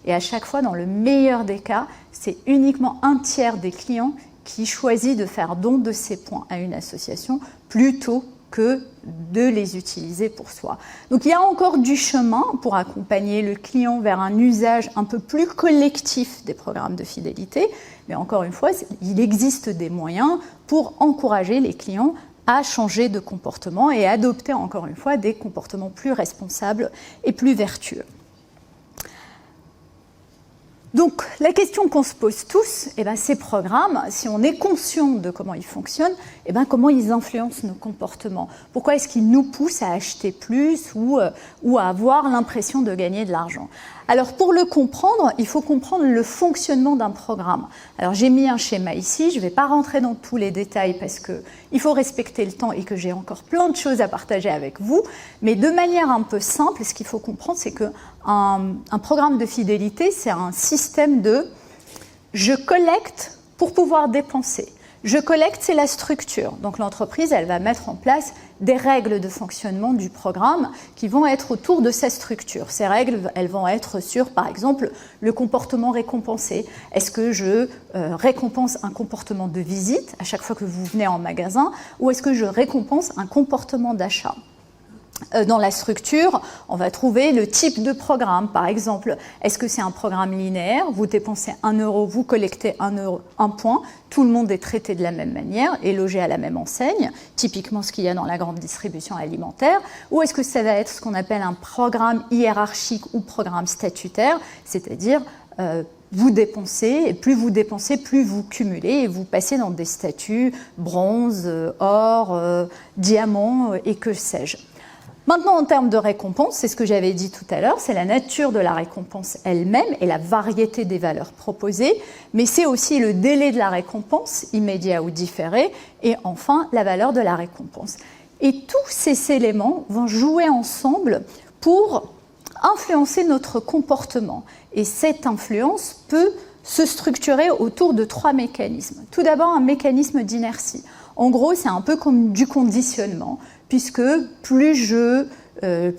Speaker 1: et à chaque fois, dans le meilleur des cas, c'est uniquement 1/3 des clients qui choisit de faire don de ses points à une association plutôt que de les utiliser pour soi. Donc il y a encore du chemin pour accompagner le client vers un usage un peu plus collectif des programmes de fidélité, mais encore une fois, il existe des moyens pour encourager les clients à changer de comportement et adopter encore une fois des comportements plus responsables et plus vertueux. Donc, la question qu'on se pose tous, ces programmes, si on est conscient de comment ils fonctionnent, comment ils influencent nos comportements? Pourquoi est-ce qu'ils nous poussent à acheter plus ou à avoir l'impression de gagner de l'argent? Alors, pour le comprendre, il faut comprendre le fonctionnement d'un programme. Alors, j'ai mis un schéma ici, je ne vais pas rentrer dans tous les détails parce qu'il faut respecter le temps et que j'ai encore plein de choses à partager avec vous, mais de manière un peu simple, ce qu'il faut comprendre, c'est qu'un programme de fidélité, c'est un système de « je collecte pour pouvoir dépenser ». Je collecte, c'est la structure. Donc l'entreprise, elle va mettre en place des règles de fonctionnement du programme qui vont être autour de sa structure. Ces règles, elles vont être sur, par exemple, le comportement récompensé. Est-ce que je récompense un comportement de visite à chaque fois que vous venez en magasin, ou est-ce que je récompense un comportement d'achat ? Dans la structure, on va trouver le type de programme. Par exemple, est-ce que c'est un programme linéaire? Vous dépensez 1 euro, vous collectez 1 point. Tout le monde est traité de la même manière et logé à la même enseigne, typiquement ce qu'il y a dans la grande distribution alimentaire. Ou est-ce que ça va être ce qu'on appelle un programme hiérarchique ou programme statutaire, c'est-à-dire vous dépensez, et plus vous cumulez, et vous passez dans des statuts bronze, or, diamant et que sais-je. Maintenant, en termes de récompense, c'est ce que j'avais dit tout à l'heure, c'est la nature de la récompense elle-même et la variété des valeurs proposées, mais c'est aussi le délai de la récompense, immédiat ou différé, et enfin la valeur de la récompense. Et tous ces éléments vont jouer ensemble pour influencer notre comportement. Et cette influence peut se structurer autour de 3 mécanismes. Tout d'abord, un mécanisme d'inertie. En gros, c'est un peu comme du conditionnement, puisque plus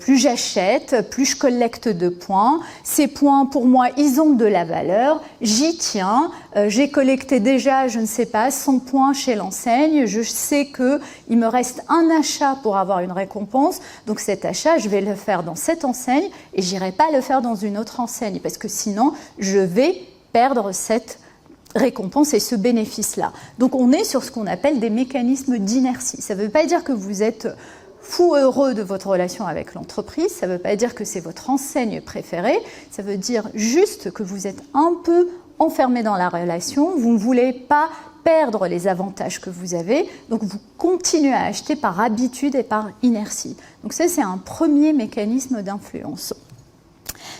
Speaker 1: j'achète, plus je collecte de points. Ces points, pour moi, ils ont de la valeur. J'y tiens. J'ai collecté déjà, je ne sais pas, 100 points chez l'enseigne. Je sais qu'il me reste un achat pour avoir une récompense. Donc cet achat, je vais le faire dans cette enseigne et je n'irai pas le faire dans une autre enseigne parce que sinon, je vais perdre cette récompense et ce bénéfice-là. Donc on est sur ce qu'on appelle des mécanismes d'inertie. Ça ne veut pas dire que vous êtes fou heureux de votre relation avec l'entreprise, ça ne veut pas dire que c'est votre enseigne préférée, ça veut dire juste que vous êtes un peu enfermé dans la relation, vous ne voulez pas perdre les avantages que vous avez, donc vous continuez à acheter par habitude et par inertie. Donc ça, c'est un premier mécanisme d'influence.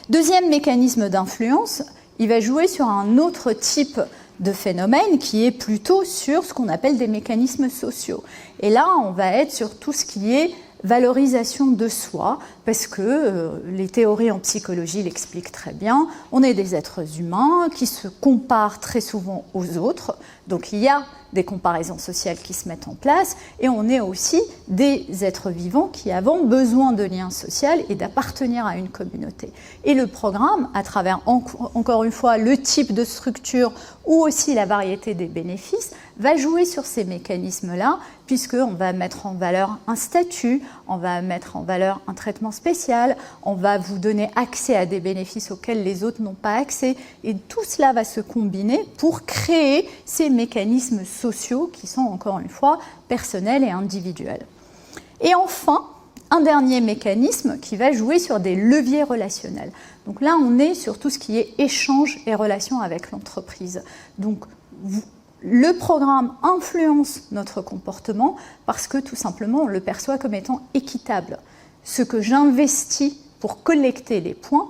Speaker 1: Deuxième mécanisme d'influence, il va jouer sur un autre type de phénomène qui est plutôt sur ce qu'on appelle des mécanismes sociaux. Et là, on va être sur tout ce qui est valorisation de soi, parce que les théories en psychologie l'expliquent très bien. On est des êtres humains qui se comparent très souvent aux autres, donc il y a des comparaisons sociales qui se mettent en place, et on est aussi des êtres vivants qui avons besoin de liens sociaux et d'appartenir à une communauté. Et le programme, à travers encore une fois le type de structure ou aussi la variété des bénéfices, va jouer sur ces mécanismes-là, puisqu'on va mettre en valeur un statut, on va mettre en valeur un traitement spécial, on va vous donner accès à des bénéfices auxquels les autres n'ont pas accès, et tout cela va se combiner pour créer ces mécanismes sociaux qui sont encore une fois personnels et individuels. Et enfin, un dernier mécanisme qui va jouer sur des leviers relationnels. Donc là, on est sur tout ce qui est échange et relation avec l'entreprise. Donc, le programme influence notre comportement parce que tout simplement, on le perçoit comme étant équitable. Ce que j'investis pour collecter les points,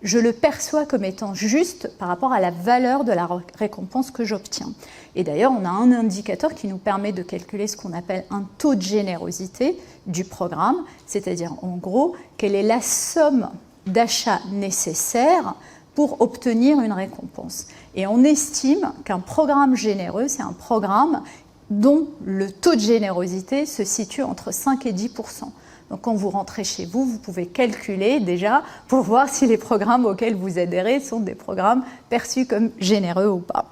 Speaker 1: je le perçois comme étant juste par rapport à la valeur de la récompense que j'obtiens. Et d'ailleurs, on a un indicateur qui nous permet de calculer ce qu'on appelle un taux de générosité du programme, c'est-à-dire en gros, quelle est la somme d'achats nécessaires pour obtenir une récompense. Et on estime qu'un programme généreux, c'est un programme dont le taux de générosité se situe entre 5 et 10%. Donc quand vous rentrez chez vous, vous pouvez calculer déjà pour voir si les programmes auxquels vous adhérez sont des programmes perçus comme généreux ou pas.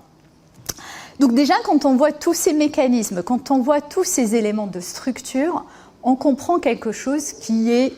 Speaker 1: Donc déjà, quand on voit tous ces mécanismes, quand on voit tous ces éléments de structure, on comprend quelque chose qui est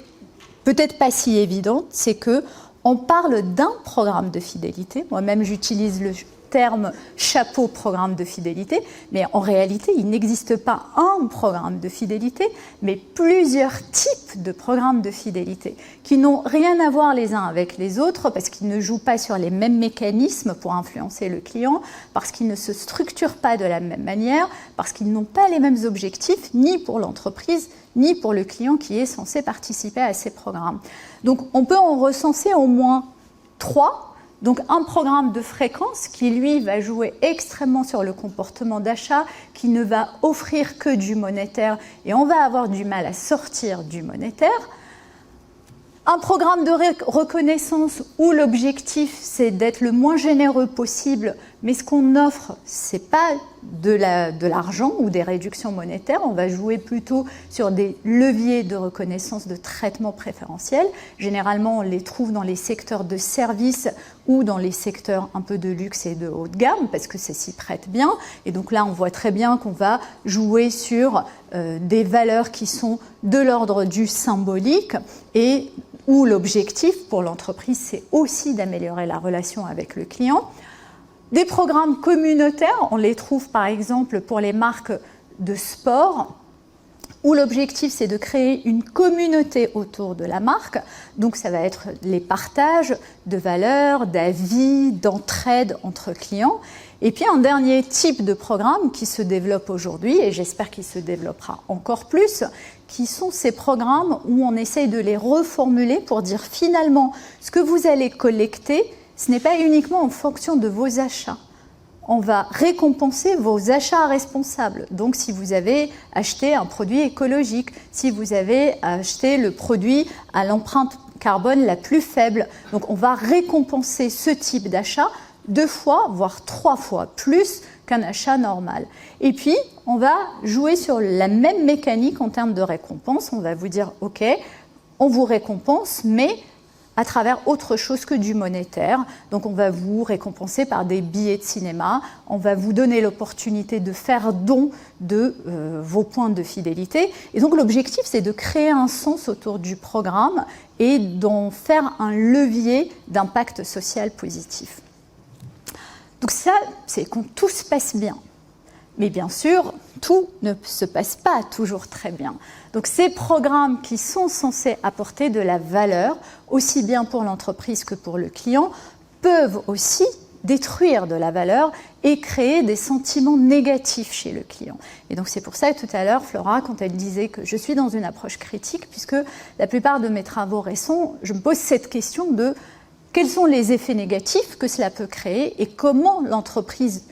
Speaker 1: peut-être pas si évident, c'est qu'on parle d'un programme de fidélité. Moi-même, j'utilise le terme chapeau programme de fidélité, mais en réalité, il n'existe pas un programme de fidélité, mais plusieurs types de programmes de fidélité qui n'ont rien à voir les uns avec les autres parce qu'ils ne jouent pas sur les mêmes mécanismes pour influencer le client, parce qu'ils ne se structurent pas de la même manière, parce qu'ils n'ont pas les mêmes objectifs, ni pour l'entreprise, ni pour le client qui est censé participer à ces programmes. Donc, on peut en recenser au moins 3. Donc un programme de fréquence qui, lui, va jouer extrêmement sur le comportement d'achat, qui ne va offrir que du monétaire et on va avoir du mal à sortir du monétaire. Un programme de reconnaissance où l'objectif, c'est d'être le moins généreux possible, mais ce qu'on offre, ce n'est pas de l'argent ou des réductions monétaires. On va jouer plutôt sur des leviers de reconnaissance de traitement préférentiel. Généralement, on les trouve dans les secteurs de services ou dans les secteurs un peu de luxe et de haut de gamme, parce que ça s'y prête bien. Et donc là, on voit très bien qu'on va jouer sur des valeurs qui sont de l'ordre du symbolique et où l'objectif pour l'entreprise, c'est aussi d'améliorer la relation avec le client. Des programmes communautaires, on les trouve par exemple pour les marques de sport, où l'objectif c'est de créer une communauté autour de la marque. Donc ça va être les partages de valeurs, d'avis, d'entraide entre clients. Et puis un dernier type de programme qui se développe aujourd'hui, et j'espère qu'il se développera encore plus, qui sont ces programmes où on essaye de les reformuler pour dire finalement ce que vous allez collecter, ce n'est pas uniquement en fonction de vos achats. On va récompenser vos achats responsables. Donc si vous avez acheté un produit écologique, si vous avez acheté le produit à l'empreinte carbone la plus faible, donc on va récompenser ce type d'achat 2 fois, voire 3 fois plus qu'un achat normal. Et puis, on va jouer sur la même mécanique en termes de récompense. On va vous dire, OK, on vous récompense, mais à travers autre chose que du monétaire. Donc, on va vous récompenser par des billets de cinéma. On va vous donner l'opportunité de faire don de vos points de fidélité. Et donc, l'objectif, c'est de créer un sens autour du programme et d'en faire un levier d'impact social positif. Donc ça, c'est quand tout se passe bien. Mais bien sûr, tout ne se passe pas toujours très bien. Donc ces programmes qui sont censés apporter de la valeur, aussi bien pour l'entreprise que pour le client, peuvent aussi détruire de la valeur et créer des sentiments négatifs chez le client. Et donc c'est pour ça que tout à l'heure, Flora, quand elle disait que je suis dans une approche critique, puisque la plupart de mes travaux récents, je me pose cette question de quels sont les effets négatifs que cela peut créer et comment l'entreprise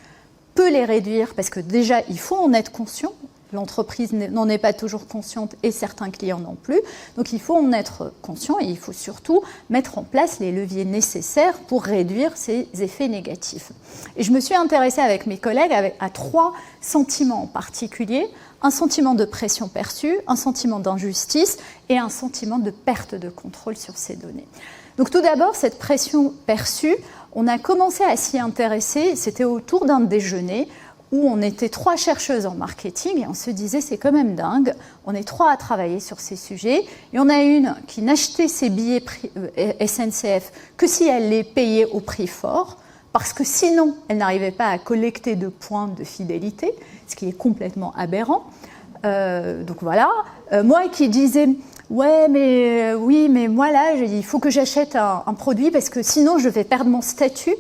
Speaker 1: peut les réduire, parce que déjà, il faut en être conscient. L'entreprise n'en est pas toujours consciente et certains clients non plus. Donc, il faut en être conscient et il faut surtout mettre en place les leviers nécessaires pour réduire ces effets négatifs. Et je me suis intéressée avec mes collègues à 3 sentiments en particulier. Un sentiment de pression perçue, un sentiment d'injustice et un sentiment de perte de contrôle sur ces données. Donc tout d'abord, cette pression perçue, on a commencé à s'y intéresser, c'était autour d'un déjeuner où on était 3 chercheuses en marketing et on se disait c'est quand même dingue, on est 3 à travailler sur ces sujets et on a une qui n'achetait ses billets SNCF que si elle les payait au prix fort, parce que sinon elle n'arrivait pas à collecter de points de fidélité, ce qui est complètement aberrant. Donc voilà, moi qui disais ouais, mais oui, mais moi là, il faut que j'achète un produit parce que sinon je vais perdre mon statut.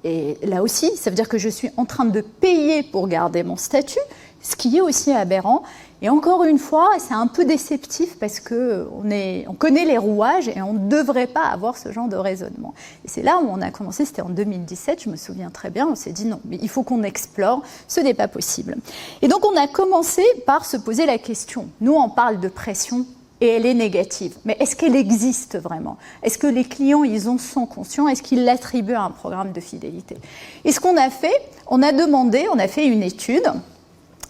Speaker 1: Et là aussi, ça veut dire que je suis en train de payer pour garder mon statut, ce qui est aussi aberrant. Et encore une fois, c'est un peu déceptif parce qu'on connaît les rouages et on ne devrait pas avoir ce genre de raisonnement. Et c'est là où on a commencé, c'était en 2017, je me souviens très bien, on s'est dit non, mais il faut qu'on explore, ce n'est pas possible. Et donc on a commencé par se poser la question. Nous, on parle de pression et elle est négative. Mais est-ce qu'elle existe vraiment? Est-ce que les clients, ils en sont conscients? Est-ce qu'ils l'attribuent à un programme de fidélité? Et ce qu'on a fait, on a fait une étude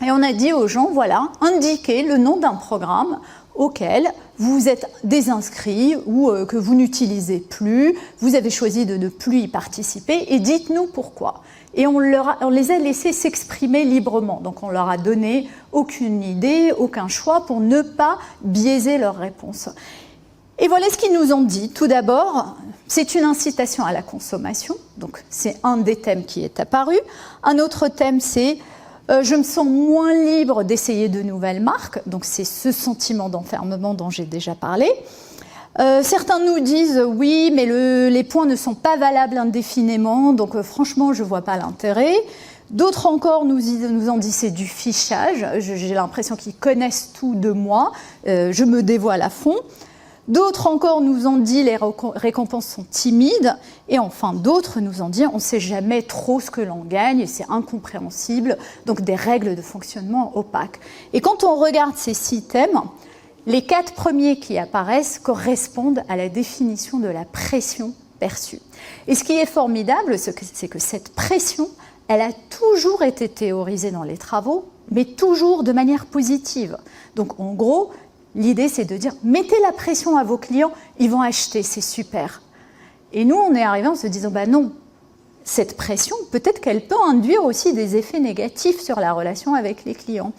Speaker 1: et on a dit aux gens, voilà, indiquez le nom d'un programme auquel vous êtes désinscrit ou que vous n'utilisez plus, vous avez choisi de ne plus y participer et dites-nous pourquoi. Et on les a laissés s'exprimer librement. Donc on leur a donné aucune idée, aucun choix pour ne pas biaiser leurs réponses. Et voilà ce qu'ils nous ont dit. Tout d'abord, c'est une incitation à la consommation. Donc c'est un des thèmes qui est apparu. Un autre thème, c'est je me sens moins libre d'essayer de nouvelles marques. Donc c'est ce sentiment d'enfermement dont j'ai déjà parlé. Certains nous disent oui, mais les points ne sont pas valables indéfiniment, donc franchement, je ne vois pas l'intérêt. D'autres encore nous ont dit c'est du fichage, j'ai l'impression qu'ils connaissent tout de moi, je me dévoile à fond. D'autres encore nous ont dit les récompenses sont timides. Et enfin, d'autres nous ont dit on ne sait jamais trop ce que l'on gagne, c'est incompréhensible, donc des règles de fonctionnement opaques. Et quand on regarde ces 6 thèmes, les 4 premiers qui apparaissent correspondent à la définition de la pression perçue. Et ce qui est formidable, c'est que cette pression, elle a toujours été théorisée dans les travaux, mais toujours de manière positive. Donc en gros, l'idée c'est de dire, mettez la pression à vos clients, ils vont acheter, c'est super. Et nous, on est arrivés en se disant, bah non, cette pression, peut-être qu'elle peut induire aussi des effets négatifs sur la relation avec les clients.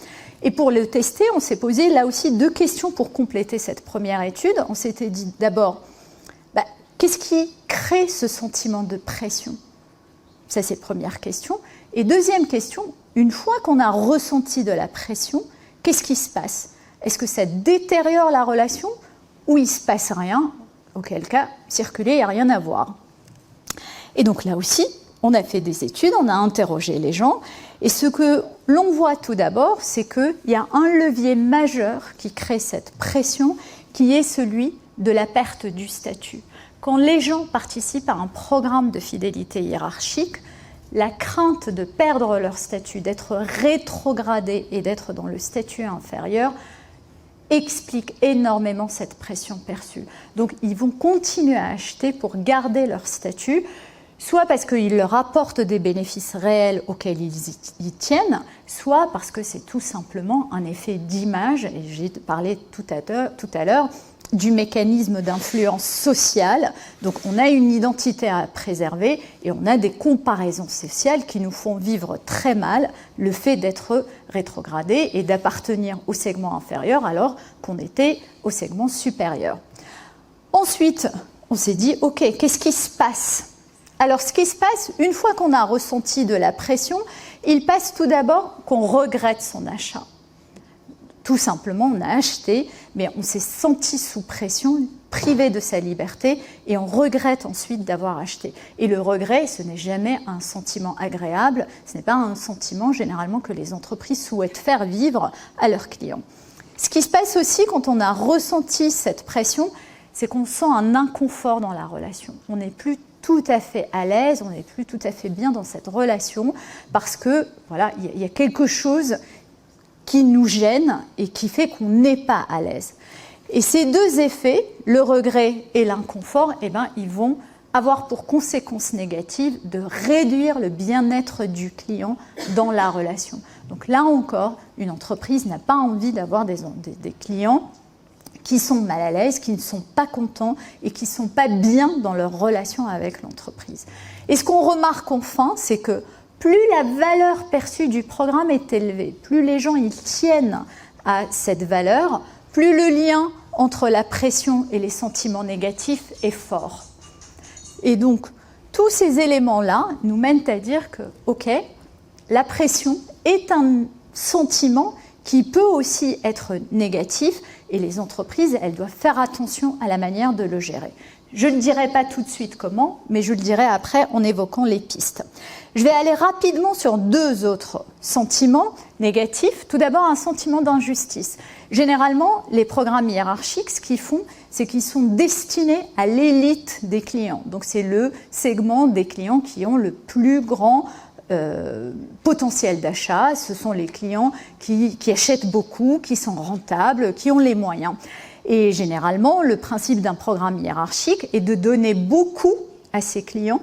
Speaker 1: Et pour le tester, on s'est posé là aussi 2 questions pour compléter cette première étude. On s'était dit d'abord, qu'est-ce qui crée ce sentiment de pression? Ça, c'est la première question. Et deuxième question, une fois qu'on a ressenti de la pression, qu'est-ce qui se passe? Est-ce que ça détériore la relation ou il ne se passe rien? Auquel cas, circuler, il n'y a rien à voir. Et donc là aussi, on a fait des études, on a interrogé les gens. Et ce que l'on voit tout d'abord, c'est qu'il y a un levier majeur qui crée cette pression, qui est celui de la perte du statut. Quand les gens participent à un programme de fidélité hiérarchique, la crainte de perdre leur statut, d'être rétrogradé et d'être dans le statut inférieur, explique énormément cette pression perçue. Donc ils vont continuer à acheter pour garder leur statut, soit parce qu'il leur apporte des bénéfices réels auxquels ils y tiennent, soit parce que c'est tout simplement un effet d'image, et j'ai parlé tout à l'heure du mécanisme d'influence sociale. Donc on a une identité à préserver et on a des comparaisons sociales qui nous font vivre très mal le fait d'être rétrogradé et d'appartenir au segment inférieur alors qu'on était au segment supérieur. Ensuite, on s'est dit, ok, qu'est-ce qui se passe ? Alors, ce qui se passe, une fois qu'on a ressenti de la pression, il passe tout d'abord qu'on regrette son achat. Tout simplement, on a acheté, mais on s'est senti sous pression, privé de sa liberté, et on regrette ensuite d'avoir acheté. Et le regret, ce n'est jamais un sentiment agréable, ce n'est pas un sentiment généralement que les entreprises souhaitent faire vivre à leurs clients. Ce qui se passe aussi quand on a ressenti cette pression, c'est qu'on sent un inconfort dans la relation. On n'est plus tout à fait à l'aise, on n'est plus tout à fait bien dans cette relation parce que voilà, il y a quelque chose qui nous gêne et qui fait qu'on n'est pas à l'aise. Et ces 2 effets, le regret et l'inconfort, ils vont avoir pour conséquence négative de réduire le bien-être du client dans la relation. Donc là encore, une entreprise n'a pas envie d'avoir des clients qui sont mal à l'aise, qui ne sont pas contents et qui ne sont pas bien dans leur relation avec l'entreprise. Et ce qu'on remarque enfin, c'est que plus la valeur perçue du programme est élevée, plus les gens y tiennent à cette valeur, plus le lien entre la pression et les sentiments négatifs est fort. Et donc, tous ces éléments-là nous mènent à dire que, ok, la pression est un sentiment qui peut aussi être négatif et les entreprises, elles doivent faire attention à la manière de le gérer. Je ne le dirai pas tout de suite comment, mais je le dirai après en évoquant les pistes. Je vais aller rapidement sur 2 autres sentiments négatifs. Tout d'abord, un sentiment d'injustice. Généralement, les programmes hiérarchiques, ce qu'ils font, c'est qu'ils sont destinés à l'élite des clients. Donc, c'est le segment des clients qui ont le plus grand potentiel d'achat. Ce sont les clients qui achètent beaucoup, qui sont rentables, qui ont les moyens. Et généralement, le principe d'un programme hiérarchique est de donner beaucoup à ses clients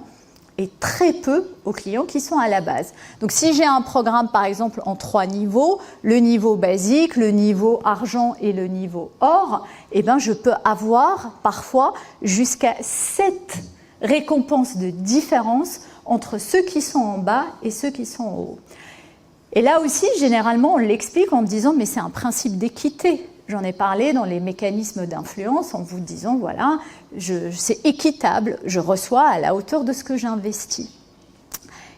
Speaker 1: et très peu aux clients qui sont à la base. Donc si j'ai un programme par exemple en 3 niveaux, le niveau basique, le niveau argent et le niveau or, eh ben, je peux avoir parfois jusqu'à 7 récompenses de différence entre ceux qui sont en bas et ceux qui sont en haut. Et là aussi, généralement, on l'explique en disant mais c'est un principe d'équité. J'en ai parlé dans les mécanismes d'influence en vous disant, voilà, c'est équitable, je reçois à la hauteur de ce que j'investis.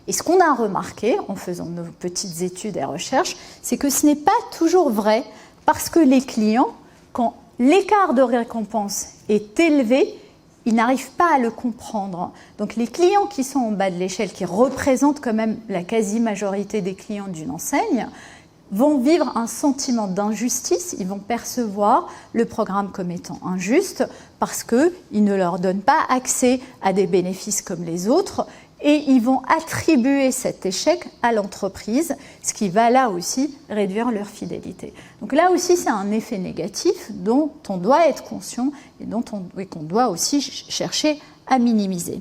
Speaker 1: Et ce qu'on a remarqué en faisant nos petites études et recherches, c'est que ce n'est pas toujours vrai parce que les clients, quand l'écart de récompense est élevé, ils n'arrivent pas à le comprendre. Donc les clients qui sont en bas de l'échelle, qui représentent quand même la quasi-majorité des clients d'une enseigne, vont vivre un sentiment d'injustice, ils vont percevoir le programme comme étant injuste parce qu'il ne leur donne pas accès à des bénéfices comme les autres et ils vont attribuer cet échec à l'entreprise, ce qui va là aussi réduire leur fidélité. Donc là aussi, c'est un effet négatif dont on doit être conscient et qu'on doit aussi chercher à minimiser.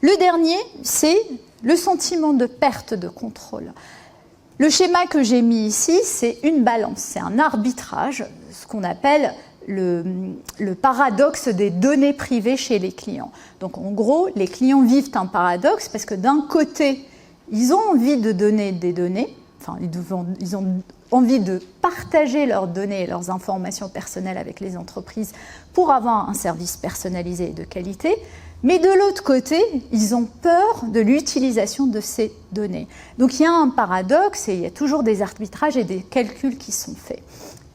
Speaker 1: Le dernier, c'est le sentiment de perte de contrôle. Le schéma que j'ai mis ici, c'est une balance, c'est un arbitrage, ce qu'on appelle le paradoxe des données privées chez les clients. Donc en gros, les clients vivent un paradoxe parce que d'un côté, ils ont envie de donner des données, enfin ils ont envie de partager leurs données et leurs informations personnelles avec les entreprises pour avoir un service personnalisé et de qualité. Mais de l'autre côté, ils ont peur de l'utilisation de ces données. Donc il y a un paradoxe et il y a toujours des arbitrages et des calculs qui sont faits.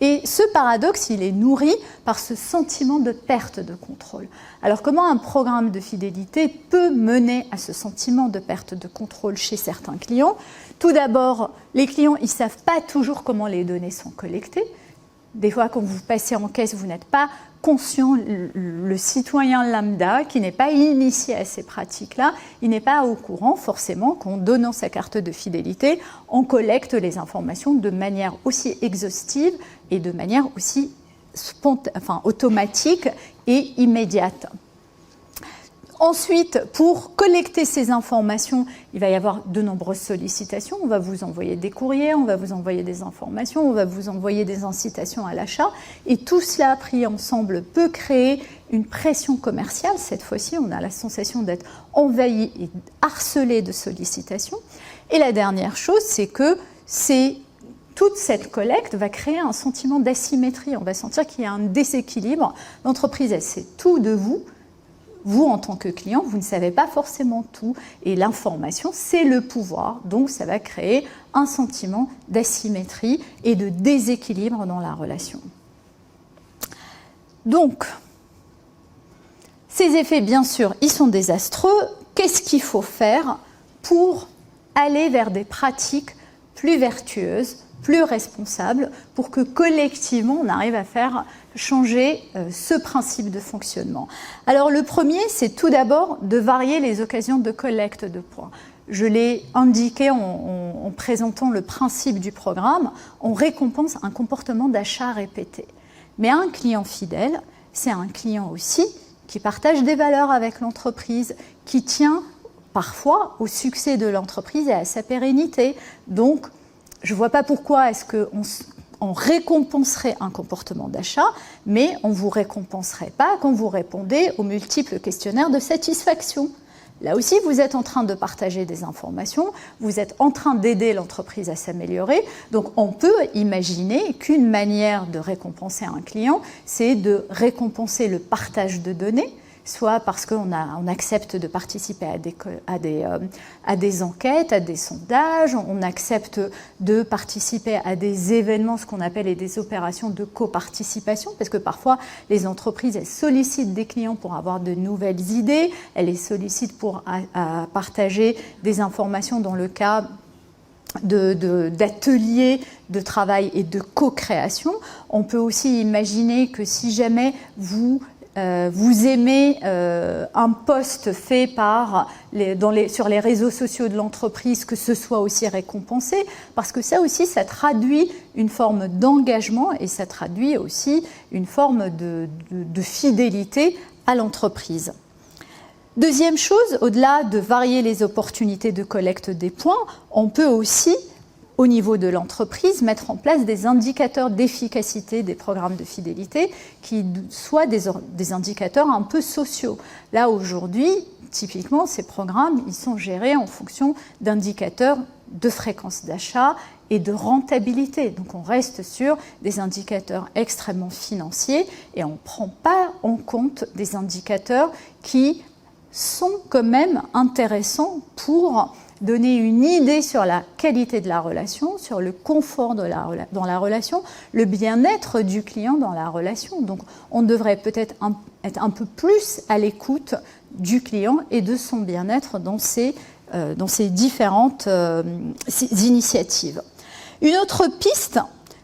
Speaker 1: Et ce paradoxe, il est nourri par ce sentiment de perte de contrôle. Alors comment un programme de fidélité peut mener à ce sentiment de perte de contrôle chez certains clients? Tout d'abord, les clients, ils ne savent pas toujours comment les données sont collectées. Des fois, quand vous passez en caisse, vous n'êtes pas conscient, le citoyen lambda qui n'est pas initié à ces pratiques-là, il n'est pas au courant forcément qu'en donnant sa carte de fidélité, on collecte les informations de manière aussi exhaustive et de manière aussi automatique et immédiate. Ensuite, pour collecter ces informations, il va y avoir de nombreuses sollicitations. On va vous envoyer des courriers, on va vous envoyer des informations, on va vous envoyer des incitations à l'achat. Et tout cela pris ensemble peut créer une pression commerciale. Cette fois-ci, on a la sensation d'être envahi et harcelé de sollicitations. Et la dernière chose, c'est que toute cette collecte va créer un sentiment d'asymétrie. On va sentir qu'il y a un déséquilibre. L'entreprise, elle sait tout de vous. Vous, en tant que client, vous ne savez pas forcément tout. Et l'information, c'est le pouvoir. Donc, ça va créer un sentiment d'asymétrie et de déséquilibre dans la relation. Donc, ces effets, bien sûr, ils sont désastreux. Qu'est-ce qu'il faut faire pour aller vers des pratiques plus vertueuses, plus responsables, pour que collectivement, on arrive à faire changer ce principe de fonctionnement. Alors le premier, c'est tout d'abord de varier les occasions de collecte de points. Je l'ai indiqué en présentant le principe du programme, on récompense un comportement d'achat répété. Mais un client fidèle, c'est un client aussi qui partage des valeurs avec l'entreprise, qui tient parfois au succès de l'entreprise et à sa pérennité. Donc, je ne vois pas pourquoi est-ce qu'on récompenserait un comportement d'achat, mais on ne vous récompenserait pas quand vous répondez aux multiples questionnaires de satisfaction. Là aussi, vous êtes en train de partager des informations, vous êtes en train d'aider l'entreprise à s'améliorer. Donc, on peut imaginer qu'une manière de récompenser un client, c'est de récompenser le partage de données, soit parce qu'on accepte de participer à des enquêtes, à des sondages, on accepte de participer à des événements, ce qu'on appelle des opérations de coparticipation, parce que parfois les entreprises elles sollicitent des clients pour avoir de nouvelles idées, elles les sollicitent pour partager des informations dans le cas d'ateliers de travail et de co-création. On peut aussi imaginer que si jamais vous aimez un post fait sur les réseaux sociaux de l'entreprise, que ce soit aussi récompensé, parce que ça aussi, ça traduit une forme d'engagement et ça traduit aussi une forme de fidélité à l'entreprise. Deuxième chose, au-delà de varier les opportunités de collecte des points, on peut aussi, au niveau de l'entreprise, mettre en place des indicateurs d'efficacité des programmes de fidélité qui soient des indicateurs un peu sociaux. Là, aujourd'hui, typiquement, ces programmes, ils sont gérés en fonction d'indicateurs de fréquence d'achat et de rentabilité. Donc, on reste sur des indicateurs extrêmement financiers et on ne prend pas en compte des indicateurs qui sont quand même intéressants pour donner une idée sur la qualité de la relation, sur le confort dans la relation, le bien-être du client dans la relation. Donc, on devrait peut-être être un peu plus à l'écoute du client et de son bien-être dans ces différentes initiatives. Une autre piste,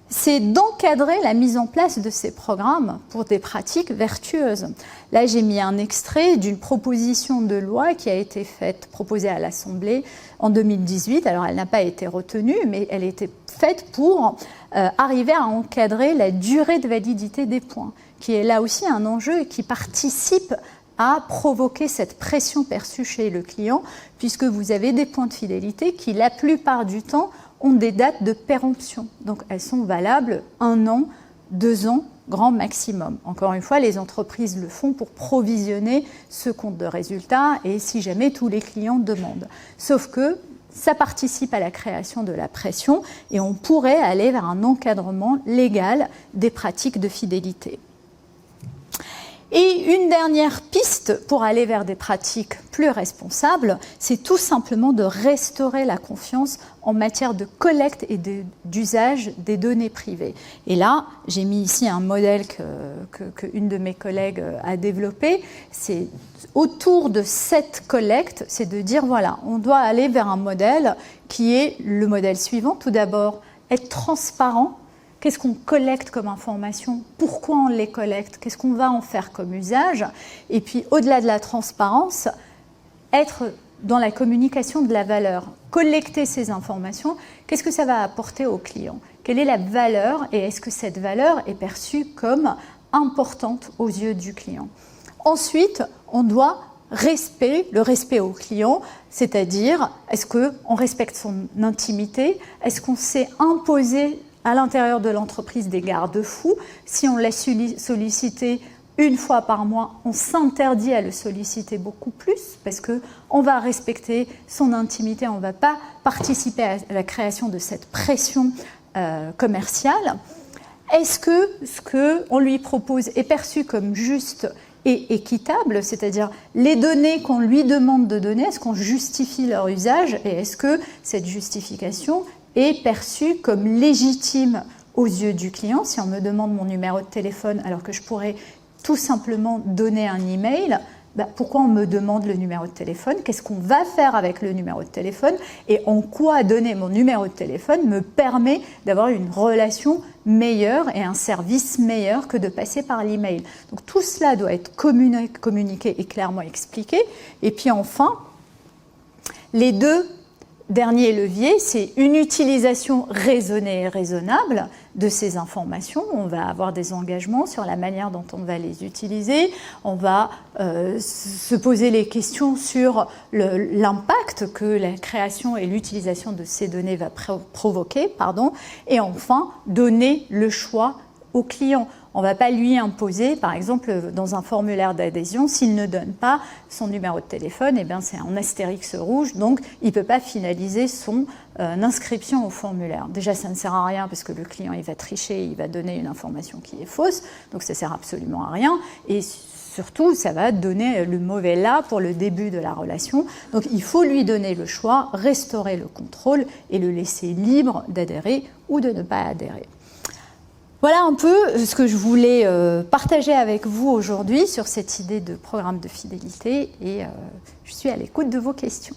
Speaker 1: c'est d'encadrer la mise en place de ces programmes pour des pratiques vertueuses. Là, j'ai mis un extrait d'une proposition de loi qui a été proposée à l'Assemblée en 2018. Alors, elle n'a pas été retenue, mais elle était faite pour arriver à encadrer la durée de validité des points, qui est là aussi un enjeu et qui participe à provoquer cette pression perçue chez le client, puisque vous avez des points de fidélité qui, la plupart du temps, ont des dates de péremption. Donc, elles sont valables 1 an, 2 ans, grand maximum. Encore une fois, les entreprises le font pour provisionner ce compte de résultats et si jamais tous les clients demandent. Sauf que ça participe à la création de la pression et on pourrait aller vers un encadrement légal des pratiques de fidélité. Et une dernière piste pour aller vers des pratiques plus responsables, c'est tout simplement de restaurer la confiance en matière de collecte et d'usage des données privées. Et là, j'ai mis ici un modèle qu'une de mes collègues a développé. C'est autour de cette collecte, c'est de dire, voilà, on doit aller vers un modèle qui est le modèle suivant. Tout d'abord, être transparent. Qu'est-ce qu'on collecte comme information? Pourquoi on les collecte? Qu'est-ce qu'on va en faire comme usage? Et puis, au-delà de la transparence, être dans la communication de la valeur. Collecter ces informations, qu'est-ce que ça va apporter au client? Quelle est la valeur et est-ce que cette valeur est perçue comme importante aux yeux du client? Ensuite, on doit le respect au client, c'est-à-dire est-ce qu'on respecte son intimité? Est-ce qu'on s'est imposé à l'intérieur de l'entreprise des garde-fous? Si on l'a sollicité une fois par mois, on s'interdit à le solliciter beaucoup plus parce qu'on va respecter son intimité, on ne va pas participer à la création de cette pression commerciale. Est-ce que ce qu'on lui propose est perçu comme juste et équitable, c'est-à-dire les données qu'on lui demande de donner, est-ce qu'on justifie leur usage et est-ce que cette justification est perçue comme légitime aux yeux du client? Si on me demande mon numéro de téléphone alors que je pourrais tout simplement donner un email, pourquoi on me demande le numéro de téléphone? Qu'est-ce qu'on va faire avec le numéro de téléphone? Et en quoi donner mon numéro de téléphone me permet d'avoir une relation meilleure et un service meilleur que de passer par l'email. Donc tout cela doit être communiqué et clairement expliqué. Et puis enfin, les deux dernier levier, c'est une utilisation raisonnée et raisonnable de ces informations. On va avoir des engagements sur la manière dont on va les utiliser. On va se poser les questions sur l'impact que la création et l'utilisation de ces données va provoquer. Et enfin, donner le choix au client. On ne va pas lui imposer, par exemple, dans un formulaire d'adhésion, s'il ne donne pas son numéro de téléphone, c'est un astérix rouge, donc il ne peut pas finaliser son inscription au formulaire. Déjà, ça ne sert à rien parce que le client il va tricher, il va donner une information qui est fausse, donc ça ne sert absolument à rien. Et surtout, ça va donner le mauvais là pour le début de la relation. Donc il faut lui donner le choix, restaurer le contrôle et le laisser libre d'adhérer ou de ne pas adhérer. Voilà un peu ce que je voulais partager avec vous aujourd'hui sur cette idée de programme de fidélité et je suis à l'écoute de vos questions.